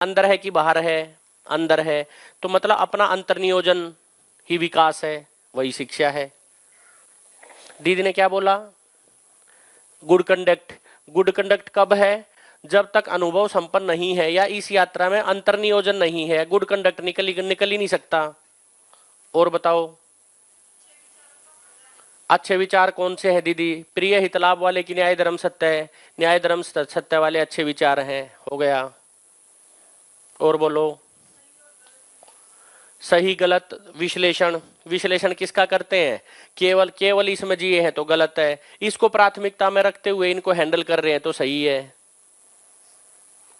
अंदर है कि बाहर है? अंदर है, तो मतलब अपना अंतर्नियोजन ही विकास है, वही शिक्षा है। दीदी ने क्या बोला? Good conduct. गुड कंडक्ट कब है? जब तक अनुभव संपन्न नहीं है या इस यात्रा में अंतर्नियोजन नहीं है, गुड कंडक्ट निकल ही नहीं सकता। और बताओ, अच्छे विचार कौन से हैं दीदी? प्रिय हित लाभ वाले की न्याय धर्म सत्य है, न्याय धर्म सत्य वाले अच्छे विचार हैं, हो गया। और बोलो, सही गलत विश्लेषण। विश्लेषण किसका करते हैं? केवल इसमें जिए हैं तो गलत है, इसको प्राथमिकता में रखते हुए इनको हैंडल कर रहे हैं तो सही है।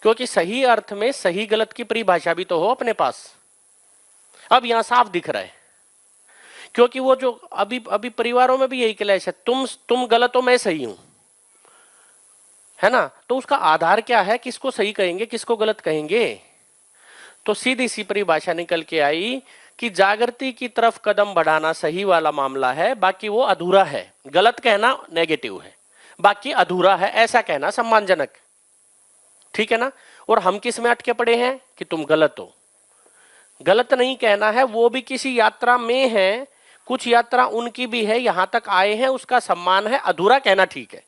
क्योंकि सही अर्थ में सही गलत की परिभाषा भी तो हो अपने पास। अब यहां साफ दिख रहा है, क्योंकि वो जो अभी अभी परिवारों में भी यही क्लेश है, तुम गलत हो मैं सही हूं, है ना? तो उसका आधार क्या है? किसको सही कहेंगे, किसको गलत कहेंगे? तो सीधी सी परिभाषा निकल के आई कि जागृति की तरफ कदम बढ़ाना सही वाला मामला है, बाकी वो अधूरा है। गलत कहना नेगेटिव है, बाकी अधूरा है ऐसा कहना सम्मानजनक। ठीक है ना? और हम किस में अटके पड़े हैं कि तुम गलत हो। गलत नहीं कहना है, वो भी किसी यात्रा में है, कुछ यात्रा उनकी भी है, यहां तक आए हैं उसका सम्मान है, अधूरा कहना ठीक है।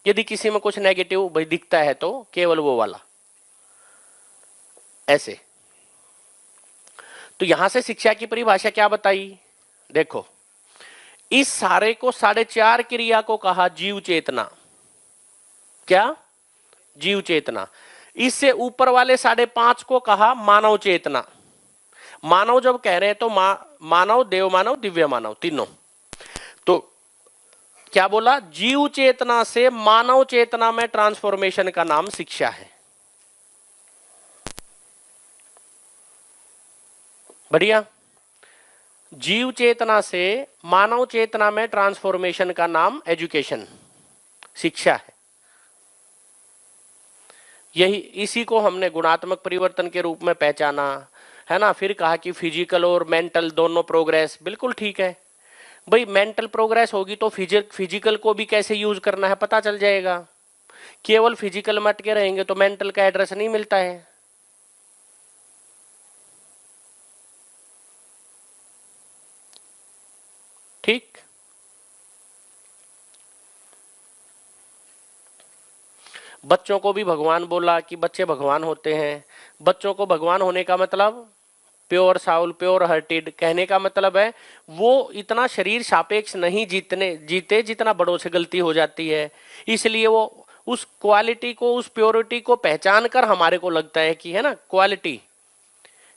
यदि किसी में कुछ नेगेटिव दिखता है तो केवल वो वाला, ऐसे। तो यहां से शिक्षा की परिभाषा क्या बताई? देखो, इस सारे को 4.5 क्रिया को कहा जीव चेतना। क्या? जीव चेतना। इससे ऊपर वाले 5.5 को कहा मानव चेतना। मानव जब कह रहे हैं तो मानव, देव मानव, दिव्य मानव, तीनों। तो क्या बोला? जीव चेतना से मानव चेतना में ट्रांसफॉर्मेशन का नाम शिक्षा है। बढ़िया। जीव चेतना से मानव चेतना में ट्रांसफॉर्मेशन का नाम एजुकेशन, शिक्षा है। यही, इसी को हमने गुणात्मक परिवर्तन के रूप में पहचाना, है ना? फिर कहा कि फिजिकल और मेंटल दोनों प्रोग्रेस, बिल्कुल ठीक है भाई। मेंटल प्रोग्रेस होगी तो फिजिकल को भी कैसे यूज करना है पता चल जाएगा। केवल फिजिकल में अटके रहेंगे तो मेंटल का एड्रेस नहीं मिलता है। ठीक। बच्चों को भी भगवान बोला कि बच्चे भगवान होते हैं। बच्चों को भगवान होने का मतलब प्योर साउल, प्योर हार्टेड, कहने का मतलब है वो इतना शरीर सापेक्ष नहीं जीते जितना बड़ों से गलती हो जाती है। इसलिए वो उस क्वालिटी को, उस प्योरिटी को पहचान कर हमारे को लगता है कि, है ना,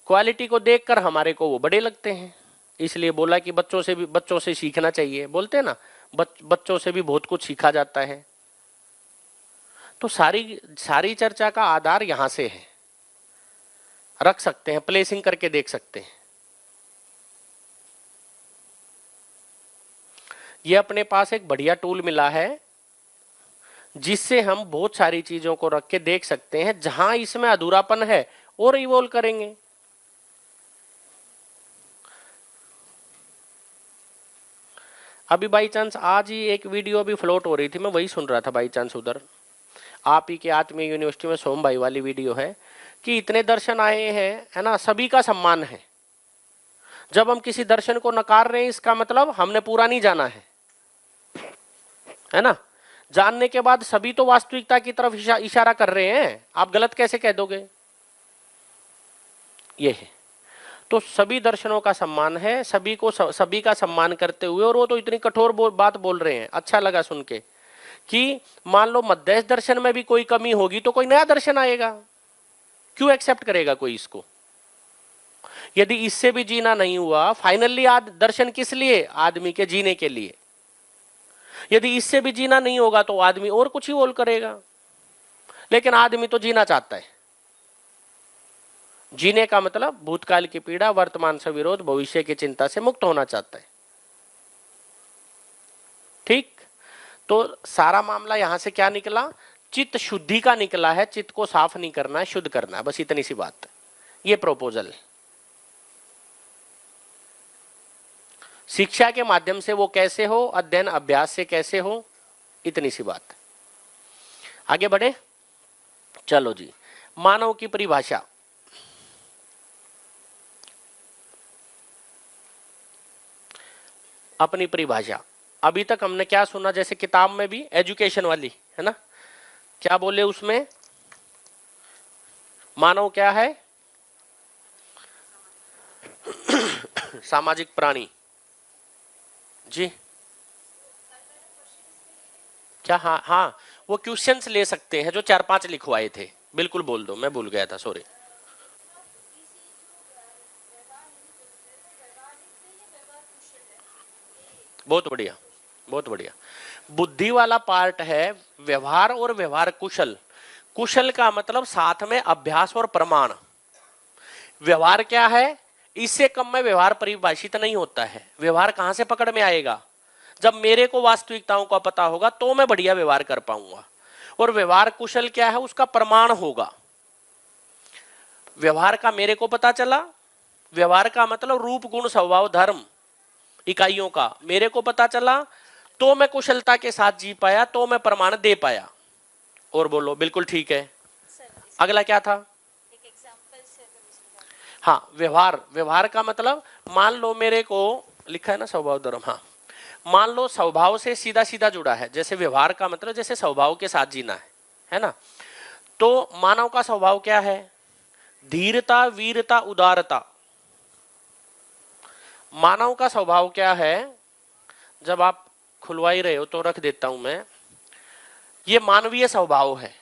क्वालिटी को देखकर हमारे को वो बड़े लगते हैं। इसलिए बोला कि बच्चों से सीखना चाहिए। बोलते हैं ना, बच्चों से भी बहुत कुछ सीखा जाता है। तो सारी चर्चा का आधार यहां से है, रख सकते हैं, प्लेसिंग करके देख सकते हैं। ये अपने पास एक बढ़िया टूल मिला है जिससे हम बहुत सारी चीजों को रख के देख सकते हैं, जहां इसमें अधूरापन है और इवोल्व करेंगे। अभी बाई चांस आज ही एक वीडियो अभी फ्लोट हो रही थी, मैं वही सुन रहा था बाई चांस उधर। आप ही के आत्मीय यूनिवर्सिटी में सोम भाई वाली वीडियो है कि इतने दर्शन आए हैं, है ना, सभी का सम्मान है। जब हम किसी दर्शन को नकार रहे हैं इसका मतलब हमने पूरा नहीं जाना है ना? जानने के बाद सभी तो वास्तविकता की तरफ इशारा कर रहे हैं, आप गलत कैसे कह दोगे? ये है। तो सभी दर्शनों का सम्मान है, सभी का सम्मान करते हुए, और वो तो इतनी कठोर बात बोल रहे हैं, अच्छा लगा सुन के, कि मान लो मध्यस्थ दर्शन में भी कोई कमी होगी तो कोई नया दर्शन आएगा, क्यों एक्सेप्ट करेगा कोई इसको? यदि इससे भी जीना नहीं हुआ, फाइनली दर्शन किस लिए? आदमी के जीने के लिए। यदि इससे भी जीना नहीं होगा तो आदमी और कुछ ही बोल करेगा, लेकिन आदमी तो जीना चाहता है। जीने का मतलब भूतकाल की पीड़ा, वर्तमान से विरोध, भविष्य की चिंता से मुक्त होना चाहता है। ठीक। तो सारा मामला यहां से क्या निकला? चित्त शुद्धि का निकला है। चित्त को साफ नहीं करना है, शुद्ध करना है, बस इतनी सी बात है। ये प्रोपोजल है। शिक्षा के माध्यम से वो कैसे हो, अध्ययन अभ्यास से कैसे हो, इतनी सी बात। आगे बढ़े, चलो जी। मानव की परिभाषा, अपनी परिभाषा। अभी तक हमने क्या सुना, जैसे किताब में भी एजुकेशन वाली है ना, क्या बोले उसमें, मानव क्या है? सामाजिक प्राणी। जी क्या? हाँ हाँ, वो क्वेश्चंस ले सकते हैं जो 4-5 लिखवाए थे। बिल्कुल बोल दो, मैं भूल गया था, सॉरी। बहुत बढ़िया, बहुत बढ़िया। बुद्धि वाला पार्ट है व्यवहार और व्यवहार कुशल। कुशल का मतलब साथ में अभ्यास और प्रमाण। व्यवहार क्या है? इससे कम में व्यवहार परिभाषित नहीं होता है। व्यवहार कहां से पकड़ में आएगा? जब मेरे को वास्तविकताओं का पता होगा तो मैं बढ़िया व्यवहार कर पाऊंगा। और व्यवहार कुशल क्या है? उसका प्रमाण होगा। व्यवहार का मेरे को पता चला, व्यवहार का मतलब रूप गुण स्वभाव धर्म इकाइयों का मेरे को पता चला, तो मैं कुशलता के साथ जी पाया, तो मैं प्रमाण दे पाया। और बोलो, बिल्कुल ठीक है। अगला क्या था? हाँ, व्यवहार। व्यवहार का मतलब मान लो मेरे को लिखा है ना स्वभाव धर्म, हाँ, मान लो स्वभाव से सीधा सीधा जुड़ा है। जैसे व्यवहार का मतलब जैसे स्वभाव के साथ जीना है ना। तो मानव का स्वभाव क्या है? धीरता, वीरता, उदारता। मानव का स्वभाव क्या है? जब आप खुलवा ही रहे हो तो रख देता हूं मैं, ये मानवीय स्वभाव है।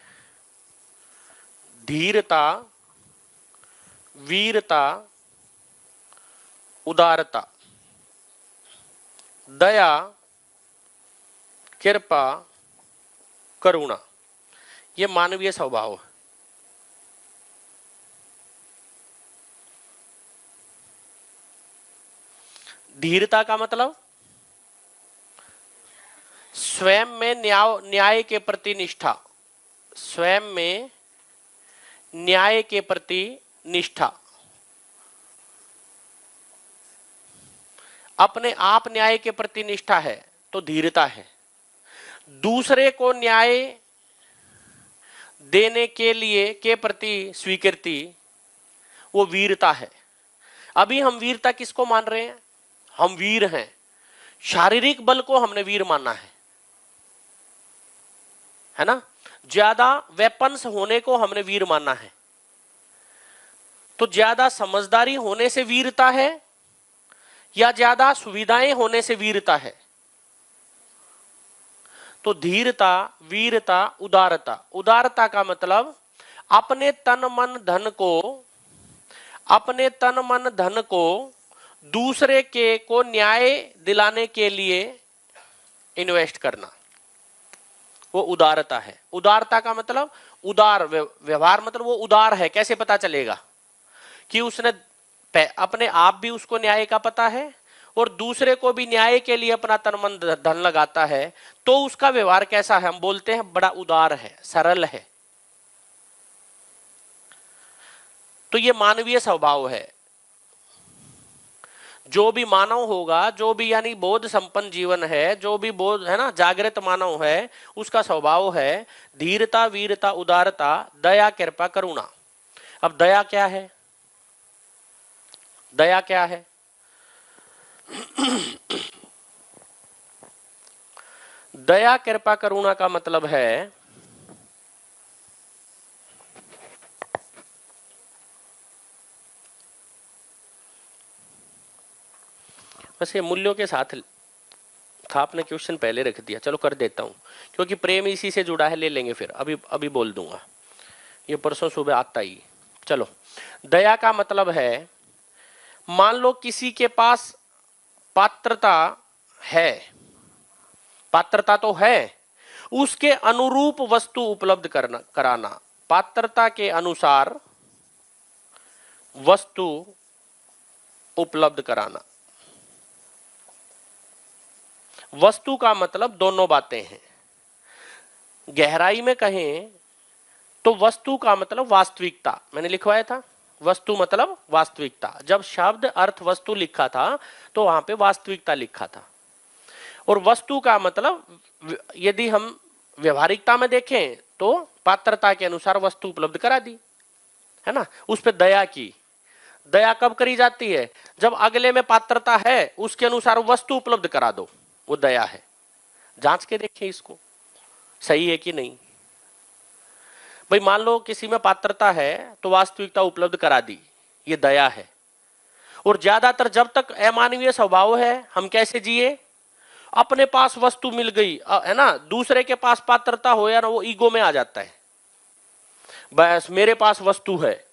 धीरता, वीरता, उदारता, दया, कृपा, करुणा, ये मानवीय स्वभाव है। धीरता का मतलब स्वयं में न्याय के प्रति निष्ठा। स्वयं में न्याय के प्रति निष्ठा। अपने आप न्याय के प्रति निष्ठा है तो धीरता है। दूसरे को न्याय देने के लिए के प्रति स्वीकृति, वो वीरता है। अभी हम वीरता किसको मान रहे हैं? हम वीर हैं। शारीरिक बल को हमने वीर माना है ना। ज्यादा वेपन्स होने को हमने वीर माना है। तो ज्यादा समझदारी होने से वीरता है या ज्यादा सुविधाएं होने से वीरता है? तो धीरता, वीरता, उदारता। उदारता का मतलब अपने तन मन धन को, अपने तन मन धन को दूसरे के को न्याय दिलाने के लिए इन्वेस्ट करना, वो उदारता है। उदारता का मतलब उदार व्यवहार, मतलब वो उदार है। कैसे पता चलेगा कि उसने अपने आप भी उसको न्याय का पता है और दूसरे को भी न्याय के लिए अपना तन मन धन लगाता है, तो उसका व्यवहार कैसा है? हम बोलते हैं बड़ा उदार है, सरल है। तो ये मानवीय स्वभाव है। जो भी मानव होगा, जो भी यानी बोध संपन्न जीवन है, जो भी बोध है ना, जागृत मानव है, उसका स्वभाव है धीरता, वीरता, उदारता, दया, कृपा, करुणा। अब दया क्या है? दया क्या है? दया, कृपा, करुणा का मतलब है वैसे मूल्यों के साथ था। आपने क्वेश्चन पहले रख दिया, चलो कर देता हूं, क्योंकि प्रेम इसी से जुड़ा है। ले लेंगे फिर, अभी अभी बोल दूंगा, ये परसों सुबह आता ही। चलो, दया का मतलब है मान लो किसी के पास पात्रता है, पात्रता तो है, उसके अनुरूप वस्तु उपलब्ध कराना। पात्रता के अनुसार वस्तु उपलब्ध कराना। वस्तु का मतलब दोनों बातें हैं। गहराई में कहें तो वस्तु का मतलब वास्तविकता। मैंने लिखवाया था, वस्तु मतलब वास्तविकता। जब शब्द अर्थ वस्तु लिखा था तो वहां पे वास्तविकता लिखा था। और वस्तु का मतलब यदि हम व्यवहारिकता में देखें तो पात्रता के अनुसार वस्तु उपलब्ध करा दी, है ना। उस पर दया की। दया कब करी जाती है? जब अगले में पात्रता है, उसके अनुसार वस्तु उपलब्ध करा दो, वो दया है। जांच के देखिए इसको, सही है कि नहीं। भाई मान लो किसी में पात्रता है तो वास्तविकता उपलब्ध करा दी, ये दया है। और ज्यादातर जब तक अमानवीय स्वभाव है, हम कैसे जिए? अपने पास वस्तु मिल गई है ना, दूसरे के पास पात्रता हो या ना, वो ईगो में आ जाता है। बस मेरे पास वस्तु है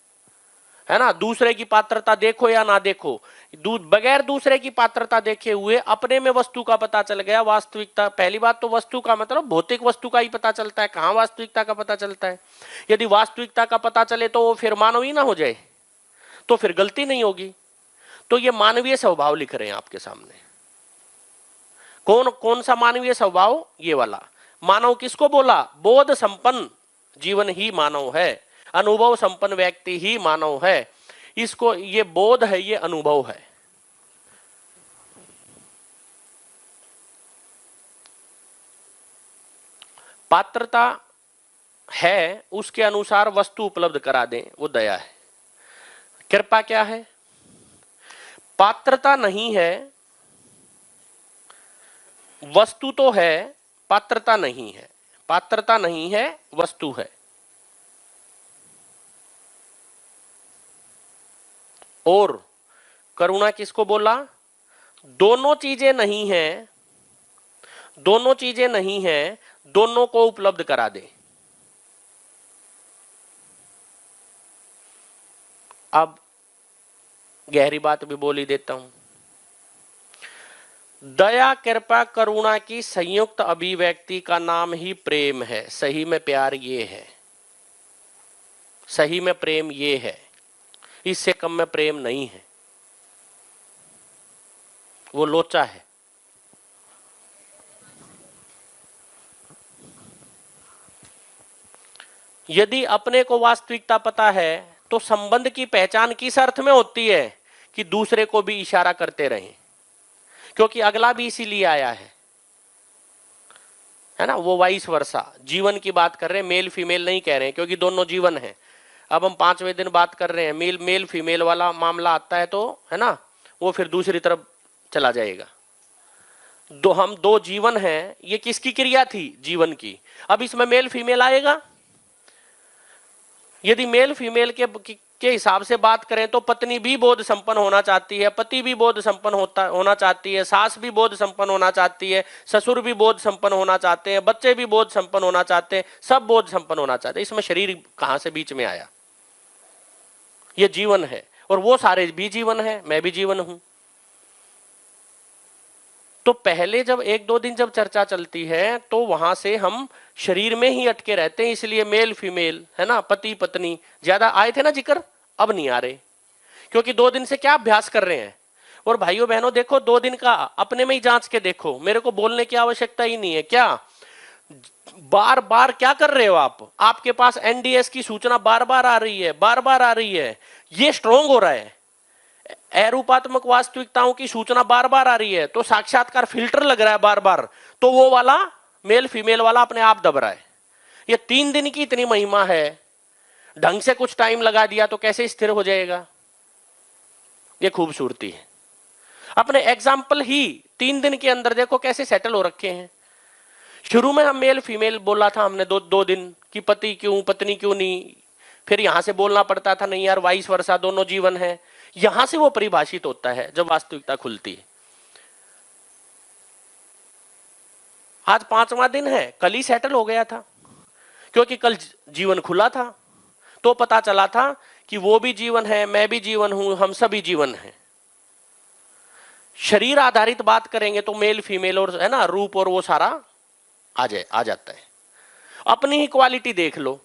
ना, दूसरे की पात्रता देखो या ना देखो, बगैर दूसरे की पात्रता देखे हुए अपने में वस्तु का पता चल गया, वास्तविकता। पहली बात तो वस्तु का मतलब भौतिक वस्तु का ही पता चलता है, कहां वास्तविकता का पता चलता है। यदि वास्तविकता का पता चले तो वो फिर मानव ही ना हो जाए, तो फिर गलती नहीं होगी। तो ये मानवीय स्वभाव लिख रहे हैं आपके सामने। कौन कौन सा मानवीय स्वभाव? ये वाला। मानव किसको बोला? बोध संपन्न जीवन ही मानव है, अनुभव संपन्न व्यक्ति ही मानव है। इसको, ये बोध है, ये अनुभव है। पात्रता है, उसके अनुसार वस्तु उपलब्ध करा दें, वो दया है। कृपा क्या है? पात्रता नहीं है, वस्तु तो है, पात्रता नहीं है। पात्रता नहीं है, वस्तु है। और करुणा किसको बोला? दोनों चीजें नहीं है, दोनों चीजें नहीं है, दोनों को उपलब्ध करा दे। अब गहरी बात भी बोल ही देता हूं। दया, कृपा, करुणा की संयुक्त अभिव्यक्ति का नाम ही प्रेम है। सही में प्यार ये है, सही में प्रेम ये है, इससे कम में प्रेम नहीं है, वो लोचा है। यदि अपने को वास्तविकता पता है तो संबंध की पहचान किस अर्थ में होती है? कि दूसरे को भी इशारा करते रहें, क्योंकि अगला भी इसीलिए आया है ना। वो वाइस वर्सा, जीवन की बात कर रहे हैं, मेल फीमेल नहीं कह रहे हैं, क्योंकि दोनों जीवन है। अब हम 5वें दिन बात कर रहे हैं, मेल फीमेल वाला मामला आता है तो है ना, वो फिर दूसरी तरफ चला जाएगा। हम दो जीवन हैं, ये किसकी क्रिया थी? जीवन की। अब इसमें मेल फीमेल आएगा। यदि मेल फीमेल के हिसाब से बात करें तो पत्नी भी बोध संपन्न होना चाहती है, पति भी बोध संपन्न होना चाहती है, सास भी बोध संपन्न होना चाहती है, ससुर भी बोध संपन्न होना चाहते हैं, बच्चे भी बोध संपन्न होना चाहते हैं, सब बोध संपन्न होना चाहते हैं। इसमें शरीर कहां से बीच में आया? ये जीवन है, और वो सारे भी जीवन है, मैं भी जीवन हूं। तो पहले जब 1-2 दिन जब चर्चा चलती है तो वहां से हम शरीर में ही अटके रहते हैं, इसलिए मेल फीमेल है ना, पति पत्नी ज्यादा आए थे ना जिक्र, अब नहीं आ रहे, क्योंकि 2 दिन से क्या अभ्यास कर रहे हैं। और भाइयों बहनों देखो, 2 दिन का अपने में ही जांच के देखो, मेरे को बोलने की आवश्यकता ही नहीं है। क्या बार बार क्या कर रहे हो आप? आपके पास एनडीएस की सूचना बार बार आ रही है, बार बार आ रही है, ये स्ट्रोंग हो रहा है। अरूपात्मक वास्तविकताओं की सूचना बार बार आ रही है, तो साक्षात्कार फिल्टर लग रहा है बार बार, तो वो वाला मेल फीमेल वाला अपने आप दब रहा है। ये 3 दिन की इतनी महिमा है, ढंग से कुछ टाइम लगा दिया तो कैसे स्थिर हो जाएगा? ये खूबसूरती है। अपने एग्जाम्पल ही 3 दिन के अंदर देखो कैसे सेटल हो रखे हैं। शुरू में हम मेल फीमेल बोला था हमने 2 दिन कि पति क्यों पत्नी क्यों नहीं, फिर यहां से बोलना पड़ता था नहीं यार वाइस वर्सा, दोनों जीवन है। यहां से वो परिभाषित होता है जब वास्तविकता खुलती है। आज 5वां दिन है, कल ही सेटल हो गया था, क्योंकि कल जीवन खुला था, तो पता चला था कि वो भी जीवन है, मैं भी जीवन हूं, हम सभी जीवन हैं। शरीर आधारित बात करेंगे तो मेल फीमेल और है ना, रूप और वो सारा आ जाता है। अपनी ही क्वालिटी देख लो,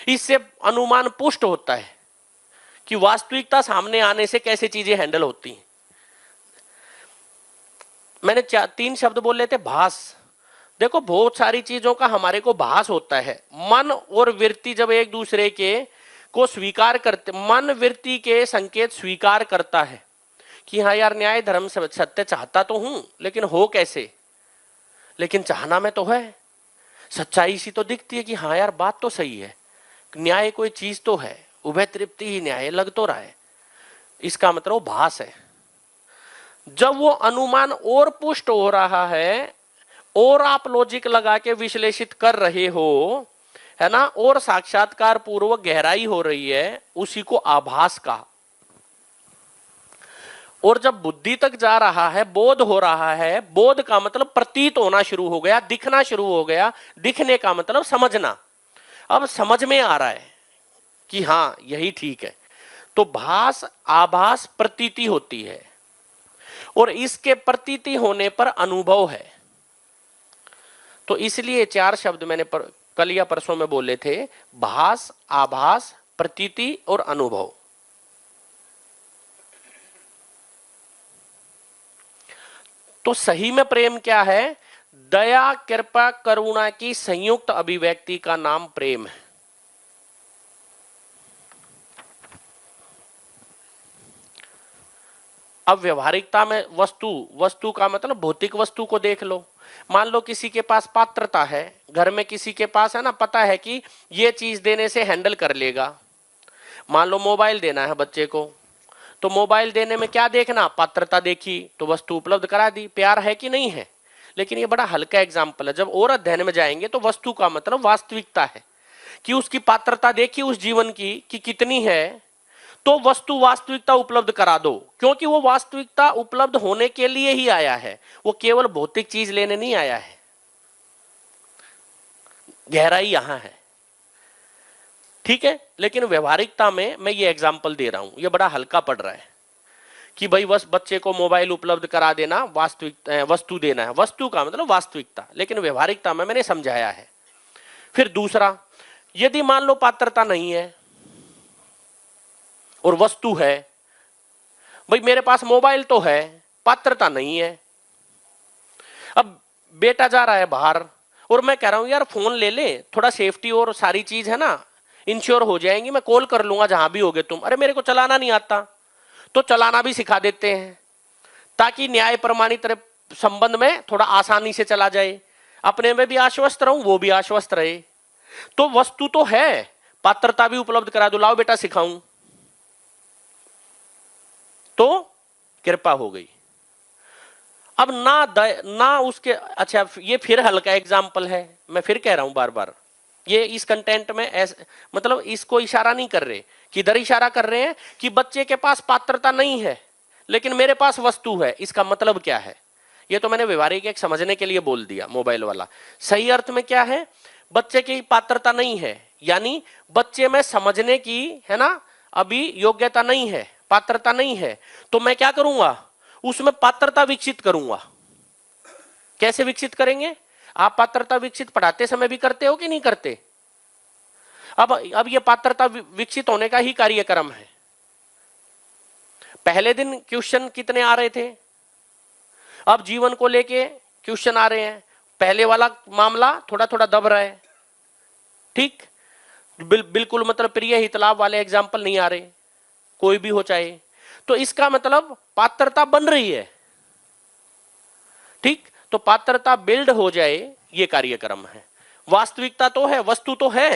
इससे अनुमान पुष्ट होता है कि वास्तविकता सामने आने से कैसे चीजें हैंडल होती हैं। मैंने 3 शब्द बोल लेते, भास। देखो बहुत सारी चीजों का हमारे को भास होता है। मन और वृत्ति जब एक दूसरे के को स्वीकार करते, मन वृत्ति के संकेत स्वीकार करता है कि हाँ यार न्याय धर्म सत्य चाहता तो हूं, लेकिन हो कैसे, लेकिन चाहना में तो है, सच्चाई सी तो दिखती है कि हाँ यार बात तो सही है, न्याय कोई चीज तो है, उभय तृप्ति ही न्याय लग तो रहा है। इसका मतलब भास है। जब वो अनुमान और पुष्ट हो रहा है और आप लॉजिक लगा के विश्लेषित कर रहे हो, है ना, और साक्षात्कार पूर्वक गहराई हो रही है, उसी को आभास का। और जब बुद्धि तक जा रहा है, बोध हो रहा है, बोध का मतलब प्रतीत होना शुरू हो गया, दिखना शुरू हो गया, दिखने का मतलब समझना, अब समझ में आ रहा है कि हां यही ठीक है, तो भास आभास प्रतीति होती है, और इसके प्रतीति होने पर अनुभव है। तो इसलिए चार शब्द मैंने कल या परसों में बोले थे, भास, आभास, प्रतीति और अनुभव। तो सही में प्रेम क्या है? दया, कृपा, करुणा की संयुक्त अभिव्यक्ति का नाम प्रेम है। अब व्यवहारिकता में वस्तु का मतलब भौतिक वस्तु को देख लो। मान लो किसी के पास पात्रता है, घर में किसी के पास है ना, पता है कि ये चीज देने से हैंडल कर लेगा। मान लो मोबाइल देना है बच्चे को, तो मोबाइल देने में क्या देखना? पात्रता देखी तो वस्तु उपलब्ध करा दी, प्यार है कि नहीं है। लेकिन ये बड़ा हल्का एग्जाम्पल है। जब और अध्ययन में जाएंगे तो वस्तु का मतलब वास्तविकता है कि उसकी पात्रता देखी उस जीवन की कि कितनी है, तो वस्तु वास्तविकता उपलब्ध करा दो, क्योंकि वो वास्तविकता उपलब्ध होने के लिए ही आया है, वो केवल भौतिक चीज लेने नहीं आया है। गहराई यहां है, ठीक है। लेकिन व्यवहारिकता में मैं ये एग्जाम्पल दे रहा हूं, ये बड़ा हल्का पड़ रहा है कि भाई बस बच्चे को मोबाइल उपलब्ध करा देना वास्तविक वस्तु देना है, वस्तु का मतलब वास्तविकता। लेकिन व्यवहारिकता में मैंने समझाया है। फिर दूसरा, यदि मान लो पात्रता नहीं है और वस्तु है, भाई मेरे पास मोबाइल तो है, पात्रता नहीं है। अब बेटा जा रहा है बाहर और मैं कह रहा हूं यार फोन ले ले, थोड़ा सेफ्टी और सारी चीज है ना इंश्योर हो जाएंगी, मैं कॉल कर लूंगा जहां भी होगे तुम। अरे मेरे को चलाना नहीं आता, तो चलाना भी सिखा देते हैं ताकि न्याय प्रमाणित संबंध में थोड़ा आसानी से चला जाए, अपने में भी आश्वस्त रहूं, वो भी आश्वस्त रहे। तो वस्तु तो है, पात्रता भी उपलब्ध करा दो, लाओ बेटा सिखाऊं, तो कृपा हो गई। अब ना उसके, अच्छा ये फिर हल्का एग्जाम्पल है, मैं फिर कह रहा हूं बार बार, ये इस कंटेंट में मतलब इसको इशारा नहीं कर रहे, किधर इशारा कर रहे हैं कि बच्चे के पास पात्रता नहीं है लेकिन मेरे पास वस्तु है। इसका मतलब क्या है? ये तो मैंने व्यवहारिक एक समझने के लिए बोल दिया, मोबाइल वाला। सही अर्थ में क्या है? बच्चे की पात्रता नहीं है, यानी बच्चे में समझने की, है ना, अभी योग्यता नहीं है, पात्रता नहीं है, तो मैं क्या करूंगा? उसमें पात्रता विकसित करूंगा। कैसे विकसित करेंगे? आप पात्रता विकसित पढ़ाते समय भी करते हो कि नहीं करते? अब ये पात्रता विकसित होने का ही कार्यक्रम है। पहले दिन क्वेश्चन कितने आ रहे थे, अब जीवन को लेके क्वेश्चन आ रहे हैं। पहले वाला मामला थोड़ा थोड़ा दब रहा है, ठीक। बिल्कुल मतलब प्रिय हितलाभ वाले एग्जाम्पल नहीं आ रहे, कोई भी हो चाहे। तो इसका मतलब पात्रता बन रही है, ठीक। तो पात्रता बिल्ड हो जाए, ये कार्यक्रम है। वास्तविकता तो है, वस्तु तो है,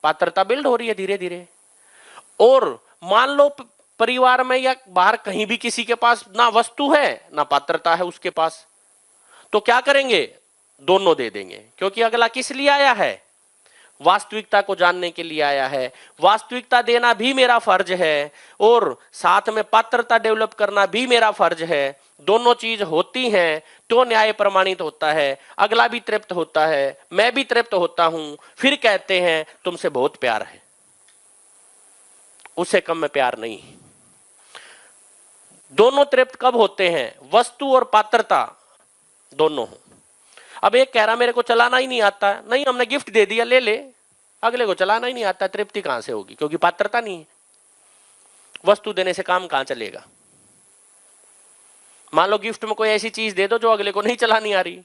पात्रता बिल्ड हो रही है धीरे धीरे। और मान लो परिवार में या बाहर कहीं भी किसी के पास ना वस्तु है ना पात्रता है उसके पास, तो क्या करेंगे? दोनों दे देंगे, क्योंकि अगला किस लिए आया है? वास्तविकता को जानने के लिए आया है। वास्तविकता देना भी मेरा फर्ज है और साथ में पात्रता डेवलप करना भी मेरा फर्ज है। दोनों चीज होती हैं तो न्याय प्रमाणित होता है, अगला भी तृप्त होता है, मैं भी तृप्त होता हूं, फिर कहते हैं तुमसे बहुत प्यार है, उससे कम में प्यार नहीं। दोनों तृप्त कब होते हैं? वस्तु और पात्रता दोनों हो। अब एक कह रहा मेरे को चलाना ही नहीं आता, नहीं हमने गिफ्ट दे दिया ले ले, अगले को चलाना ही नहीं आता, तृप्ति कहां से होगी? क्योंकि पात्रता नहीं है। वस्तु देने से काम कहां चलेगा? मान लो गिफ्ट में कोई ऐसी चीज दे दो जो अगले को नहीं चलानी आ रही,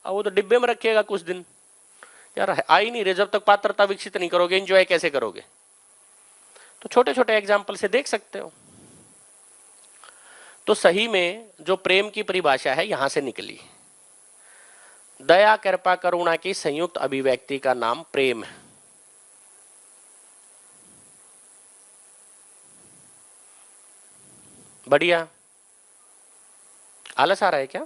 अब वो तो डिब्बे में रखेगा कुछ दिन, यार आ ही नहीं रहे। जब तक पात्रता विकसित नहीं करोगे एंजॉय कैसे करोगे? तो छोटे छोटे एग्जाम्पल से देख सकते हो। तो सही में जो प्रेम की परिभाषा है यहां से निकली, दया, कृपा, करुणा की संयुक्त अभिव्यक्ति का नाम प्रेम है। बढ़िया। आलस आ रहा है क्या?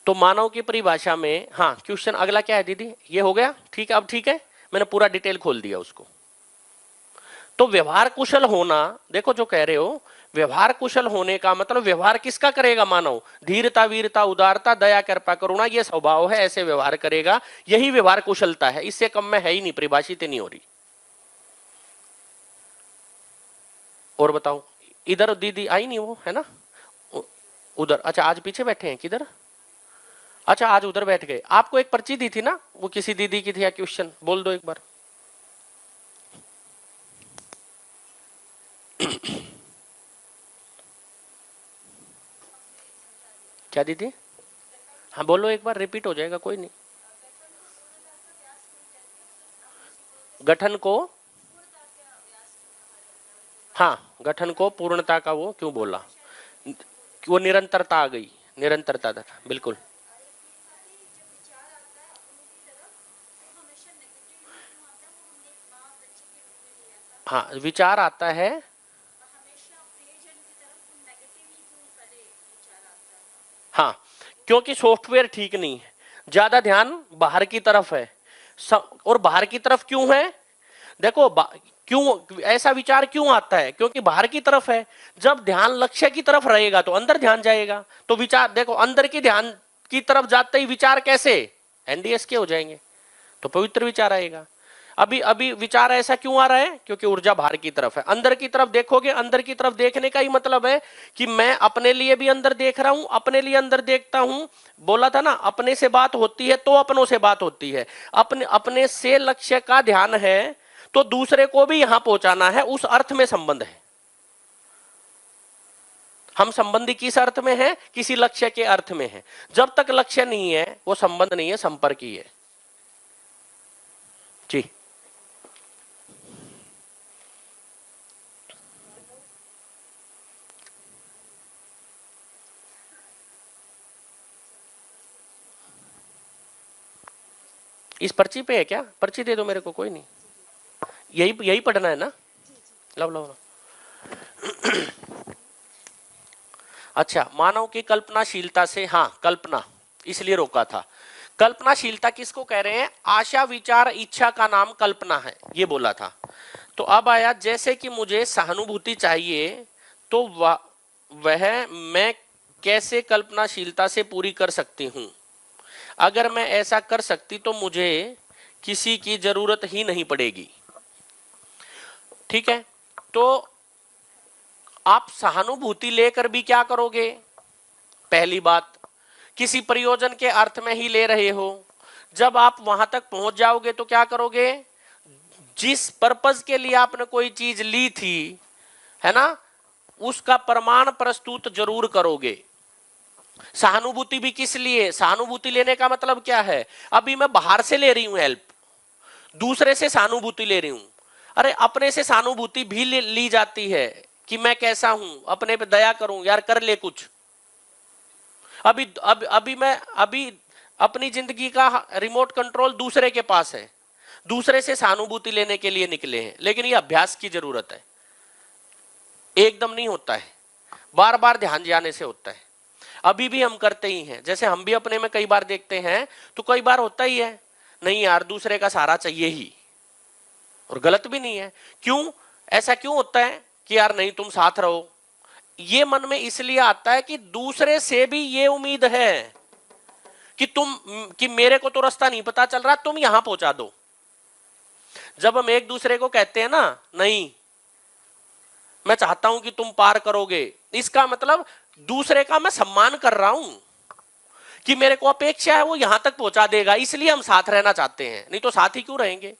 तो मानव की परिभाषा में, हाँ क्वेश्चन अगला क्या है दीदी? ये हो गया ठीक है, अब ठीक है, मैंने पूरा डिटेल खोल दिया उसको। तो व्यवहार कुशल होना, देखो जो कह रहे हो, व्यवहार कुशल होने का मतलब व्यवहार किसका करेगा मानव? धीरता, वीरता, उदारता, दया, कृपा, करुणा, ये स्वभाव है, ऐसे व्यवहार करेगा, यही व्यवहार कुशलता है। इससे कम में है ही नहीं, परिभाषित नहीं हो रही। और बताओ, इधर दीदी आई नहीं वो, है ना उधर? अच्छा आज पीछे बैठे हैं, किधर? अच्छा आज उधर बैठ गए। आपको एक पर्ची दी थी ना, वो किसी दीदी की थी, या क्वेश्चन बोल दो एक बार। क्या दीदी? हाँ बोलो एक बार, रिपीट हो जाएगा, कोई नहीं। गठन को, हाँ गठन को पूर्णता का वो क्यों बोला? वो निरंतरता आ गई, निरंतरता था बिल्कुल। हाँ विचार आता है, हाँ क्योंकि सॉफ्टवेयर ठीक नहीं है, ज्यादा ध्यान बाहर की तरफ है। और बाहर की तरफ क्यों है? देखो क्यों ऐसा विचार क्यों आता है? क्योंकि बाहर की तरफ है। जब ध्यान लक्ष्य की तरफ रहेगा तो अंदर ध्यान जाएगा। तो विचार देखो, अंदर की ध्यान की तरफ जाते ही विचार कैसे एनडीएस के हो जाएंगे, तो पवित्र विचार आएगा। अभी अभी विचार ऐसा क्यों आ रहा है? क्योंकि ऊर्जा बाहर की तरफ है। अंदर की तरफ देखोगे, अंदर की तरफ देखने का ही मतलब है कि मैं अपने लिए भी अंदर देख रहा हूं, अपने लिए अंदर देखता हूं। बोला था ना, अपने से बात होती है तो अपनों से बात होती है। अपने अपने से लक्ष्य का ध्यान है तो दूसरे को भी यहां पहुंचाना है, उस अर्थ में संबंध है। हम संबंधी किस अर्थ में है? किसी लक्ष्य के अर्थ में है। जब तक लक्ष्य नहीं है वो संबंध नहीं है, संपर्क ही है जी। इस पर्ची पे है क्या? पर्ची दे दो मेरे को, कोई नहीं। यही यही पढ़ना है ना? लो लो लो। अच्छा, मानव की कल्पनाशीलता से, हाँ कल्पना इसलिए रोका था। कल्पनाशीलता किसको कह रहे हैं? आशा, विचार, इच्छा का नाम कल्पना है, ये बोला था। तो अब आया, जैसे कि मुझे सहानुभूति चाहिए तो वह मैं कैसे कल्पनाशीलता से पूरी कर सकती हूं? अगर मैं ऐसा कर सकती तो मुझे किसी की जरूरत ही नहीं पड़ेगी। ठीक है, तो आप सहानुभूति लेकर भी क्या करोगे? पहली बात, किसी प्रयोजन के अर्थ में ही ले रहे हो। जब आप वहां तक पहुंच जाओगे तो क्या करोगे? जिस पर्पज के लिए आपने कोई चीज ली थी, है ना, उसका प्रमाण प्रस्तुत जरूर करोगे। सहानुभूति भी किस लिए? सहानुभूति लेने का मतलब क्या है? अभी मैं बाहर से ले रही हूं हेल्प, दूसरे से सहानुभूति ले रही हूं। अरे अपने से सहानुभूति भी ली जाती है कि मैं कैसा हूं, अपने पे दया करूं, यार कर ले कुछ। अभी मैं अभी अपनी जिंदगी का रिमोट कंट्रोल दूसरे के पास है, दूसरे से सहानुभूति लेने के लिए निकले हैं, लेकिन ये अभ्यास की जरूरत है। एकदम नहीं होता है, बार बार ध्यान जाने से होता है। अभी भी हम करते ही हैं, जैसे हम भी अपने में कई बार देखते हैं तो कई बार होता ही है, नहीं यार दूसरे का सहारा चाहिए ही, और गलत भी नहीं है। क्यों ऐसा क्यों होता है कि यार नहीं तुम साथ रहो? ये मन में इसलिए आता है कि दूसरे से भी ये उम्मीद है कि कि मेरे को तो रास्ता नहीं पता चल रहा, तुम यहां पहुंचा दो। जब हम एक दूसरे को कहते हैं ना, नहीं मैं चाहता हूं कि तुम पार करोगे, इसका मतलब दूसरे का मैं सम्मान कर रहा हूं कि मेरे को अपेक्षा है वो यहां तक पहुंचा देगा, इसलिए हम साथ रहना चाहते हैं, नहीं तो साथ ही क्यों रहेंगे।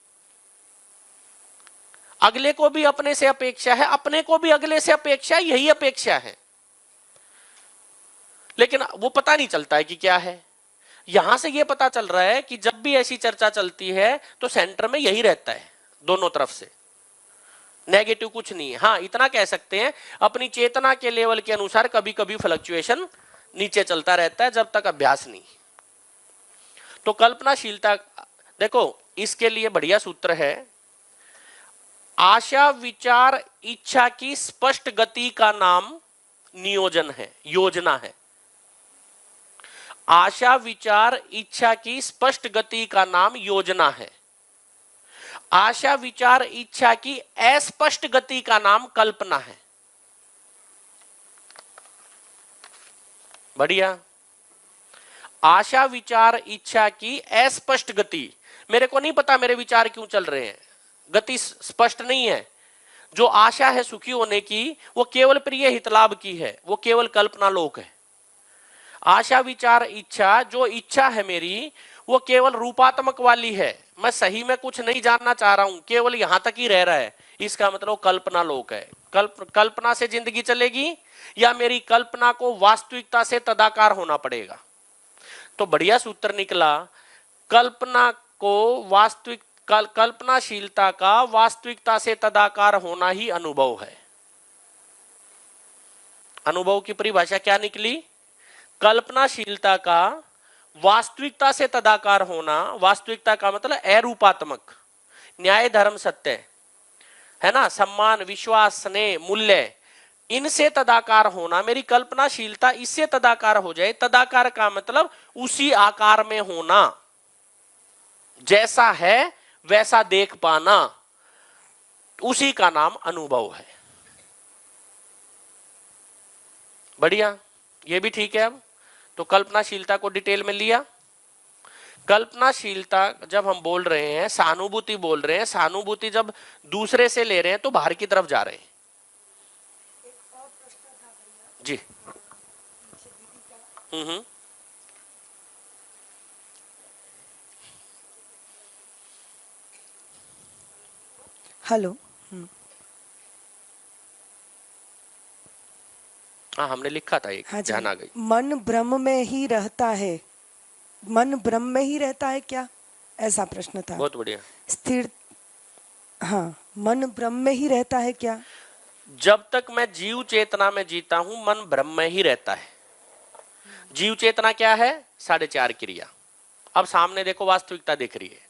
अगले को भी अपने से अपेक्षा है, अपने को भी अगले से अपेक्षा है, यही अपेक्षा है, लेकिन वो पता नहीं चलता है कि क्या है। यहां से ये पता चल रहा है कि जब भी ऐसी चर्चा चलती है तो सेंटर में यही रहता है, दोनों तरफ से नेगेटिव कुछ नहीं है। हाँ इतना कह सकते हैं, अपनी चेतना के लेवल के अनुसार कभी कभी फ्लक्चुएशन नीचे चलता रहता है, जब तक अभ्यास नहीं। तो कल्पनाशीलता देखो, इसके लिए बढ़िया सूत्र है, आशा विचार इच्छा की स्पष्ट गति का नाम नियोजन है, योजना है। आशा विचार इच्छा की स्पष्ट गति का नाम योजना है। आशा विचार इच्छा की अस्पष्ट गति का नाम कल्पना है। बढ़िया। आशा विचार इच्छा की अस्पष्ट गति, मेरे को नहीं पता मेरे विचार क्यों चल रहे हैं, गति स्पष्ट नहीं है। जो आशा है सुखी होने की, वो केवल प्रिय हितलाभ की है, वो केवल कल्पना लोक है। आशा विचार इच्छा, जो इच्छा है मेरी, वो केवल रूपात्मक वाली है, मैं सही में कुछ नहीं जानना चाह रहा हूं, केवल यहां तक ही रह रहा है, इसका मतलब कल्पना लोक है। कल्पना से जिंदगी चलेगी या मेरी कल्पना को वास्तविकता से तदाकार होना पड़ेगा। तो बढ़िया सूत्र निकला, कल्पना को वास्तविक कल्पनाशीलता का वास्तविकता से तदाकार होना ही अनुभव है। अनुभव की परिभाषा क्या निकली? कल्पनाशीलता का वास्तविकता से तदाकार होना। वास्तविकता का मतलब अरूपात्मक, न्याय धर्म सत्य है ना, सम्मान विश्वास स्नेह मूल्य, इनसे तदाकार होना। मेरी कल्पनाशीलता इससे तदाकार हो जाए। तदाकार का मतलब उसी आकार में होना, जैसा है वैसा देख पाना, उसी का नाम अनुभव है। बढ़िया, ये भी ठीक है। अब तो कल्पनाशीलता को डिटेल में लिया। कल्पनाशीलता जब हम बोल रहे हैं, सहानुभूति बोल रहे हैं, सहानुभूति जब दूसरे से ले रहे हैं तो बाहर की तरफ जा रहे हैं। जी। हम्म। हेलो। हाँ, हमने लिखा था एक, हाँ जी, ध्यान आ गई। मन ब्रह्म में ही रहता है, मन ब्रह्म में ही रहता है क्या, ऐसा प्रश्न था। बहुत बढ़िया। स्थिर, हाँ, मन ब्रह्म में ही रहता है क्या? जब तक मैं जीव चेतना में जीता हूं, मन ब्रह्म में ही रहता है। जीव चेतना क्या है? 4.5 क्रिया। अब सामने देखो, वास्तविकता दिख रही है।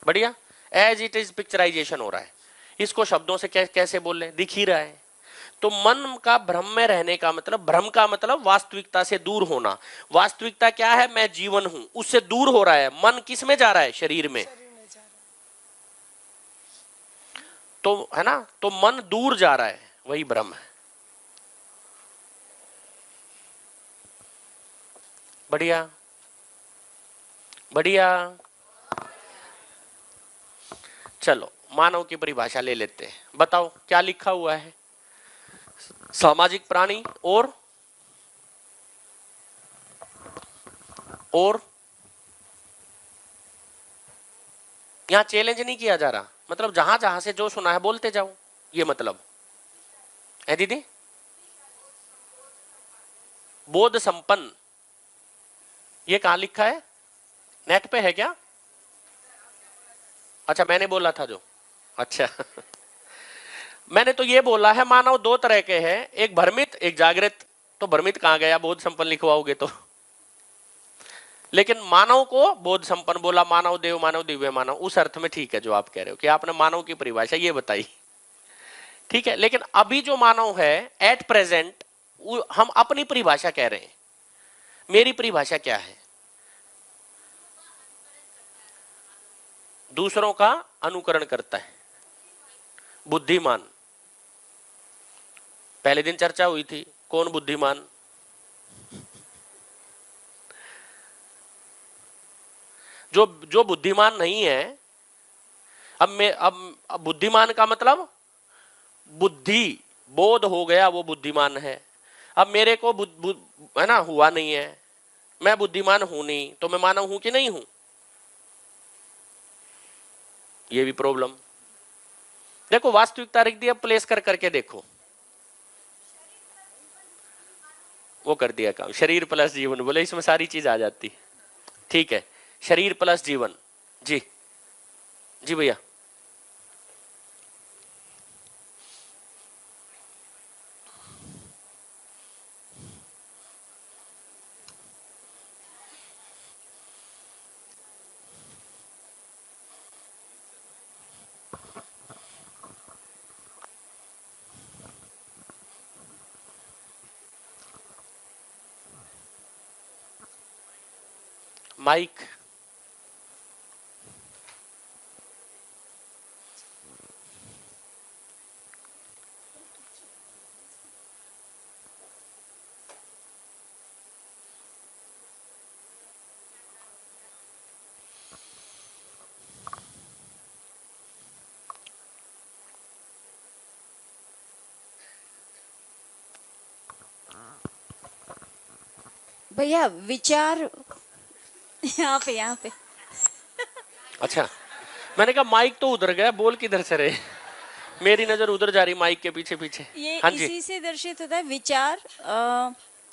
बढ़िया, एज इट इज पिक्चराइजेशन हो रहा है। इसको शब्दों से कैसे बोल रहे, दिख ही रहा है। तो मन का भ्रम में रहने का मतलब, भ्रम का मतलब वास्तविकता से दूर होना। वास्तविकता क्या है? मैं जीवन हूं, उससे दूर हो रहा है। मन किस में जा रहा है? शरीर में। तो है ना, तो मन दूर जा रहा है, वही भ्रम है। बढ़िया बढ़िया। चलो मानव की परिभाषा ले लेते हैं। बताओ क्या लिखा हुआ है? सामाजिक प्राणी और यहां चैलेंज नहीं किया जा रहा, मतलब जहां जहां से जो सुना है बोलते जाओ, ये मतलब है। दीदी, बोध संपन्न, ये कहां लिखा है? नेट पे है क्या? अच्छा, मैंने बोला था जो, अच्छा मैंने तो ये बोला है मानव दो तरह के हैं, एक भ्रमित एक जागृत। तो भ्रमित कहां गया? बोध संपन्न लिखवाओगे तो। लेकिन मानव को बोध संपन्न बोला, मानव देव मानव दिव्य मानव, उस अर्थ में ठीक है जो आप कह रहे हो कि आपने मानव की परिभाषा ये बताई, ठीक है। लेकिन अभी जो मानव है एट प्रेजेंट, हम अपनी परिभाषा कह रहे हैं। मेरी परिभाषा क्या है? दूसरों का अनुकरण करता है, बुद्धिमान। पहले दिन चर्चा हुई थी, कौन बुद्धिमान? जो जो बुद्धिमान नहीं है। अब बुद्धिमान का मतलब बुद्धि बोध हो गया, वो बुद्धिमान है। अब मेरे को है ना, हुआ नहीं है, मैं बुद्धिमान हूं नहीं, तो मैं मानव हूं कि नहीं हूं? ये भी प्रॉब्लम। देखो वास्तविकता रख दिया, प्लेस कर करके देखो, वो कर दिया काम। शरीर प्लस जीवन बोले, इसमें सारी चीज आ जाती। ठीक है, शरीर प्लस जीवन। जी जी भैया। माइक। भैया विचार यहाँ पे अच्छा, मैंने कहा माइक तो उधर गया, बोल किधर से रहे। मेरी नजर उधर जा रही माइक के पीछे पीछे। ये हाँ जी। इसी से दर्शित होता है विचार,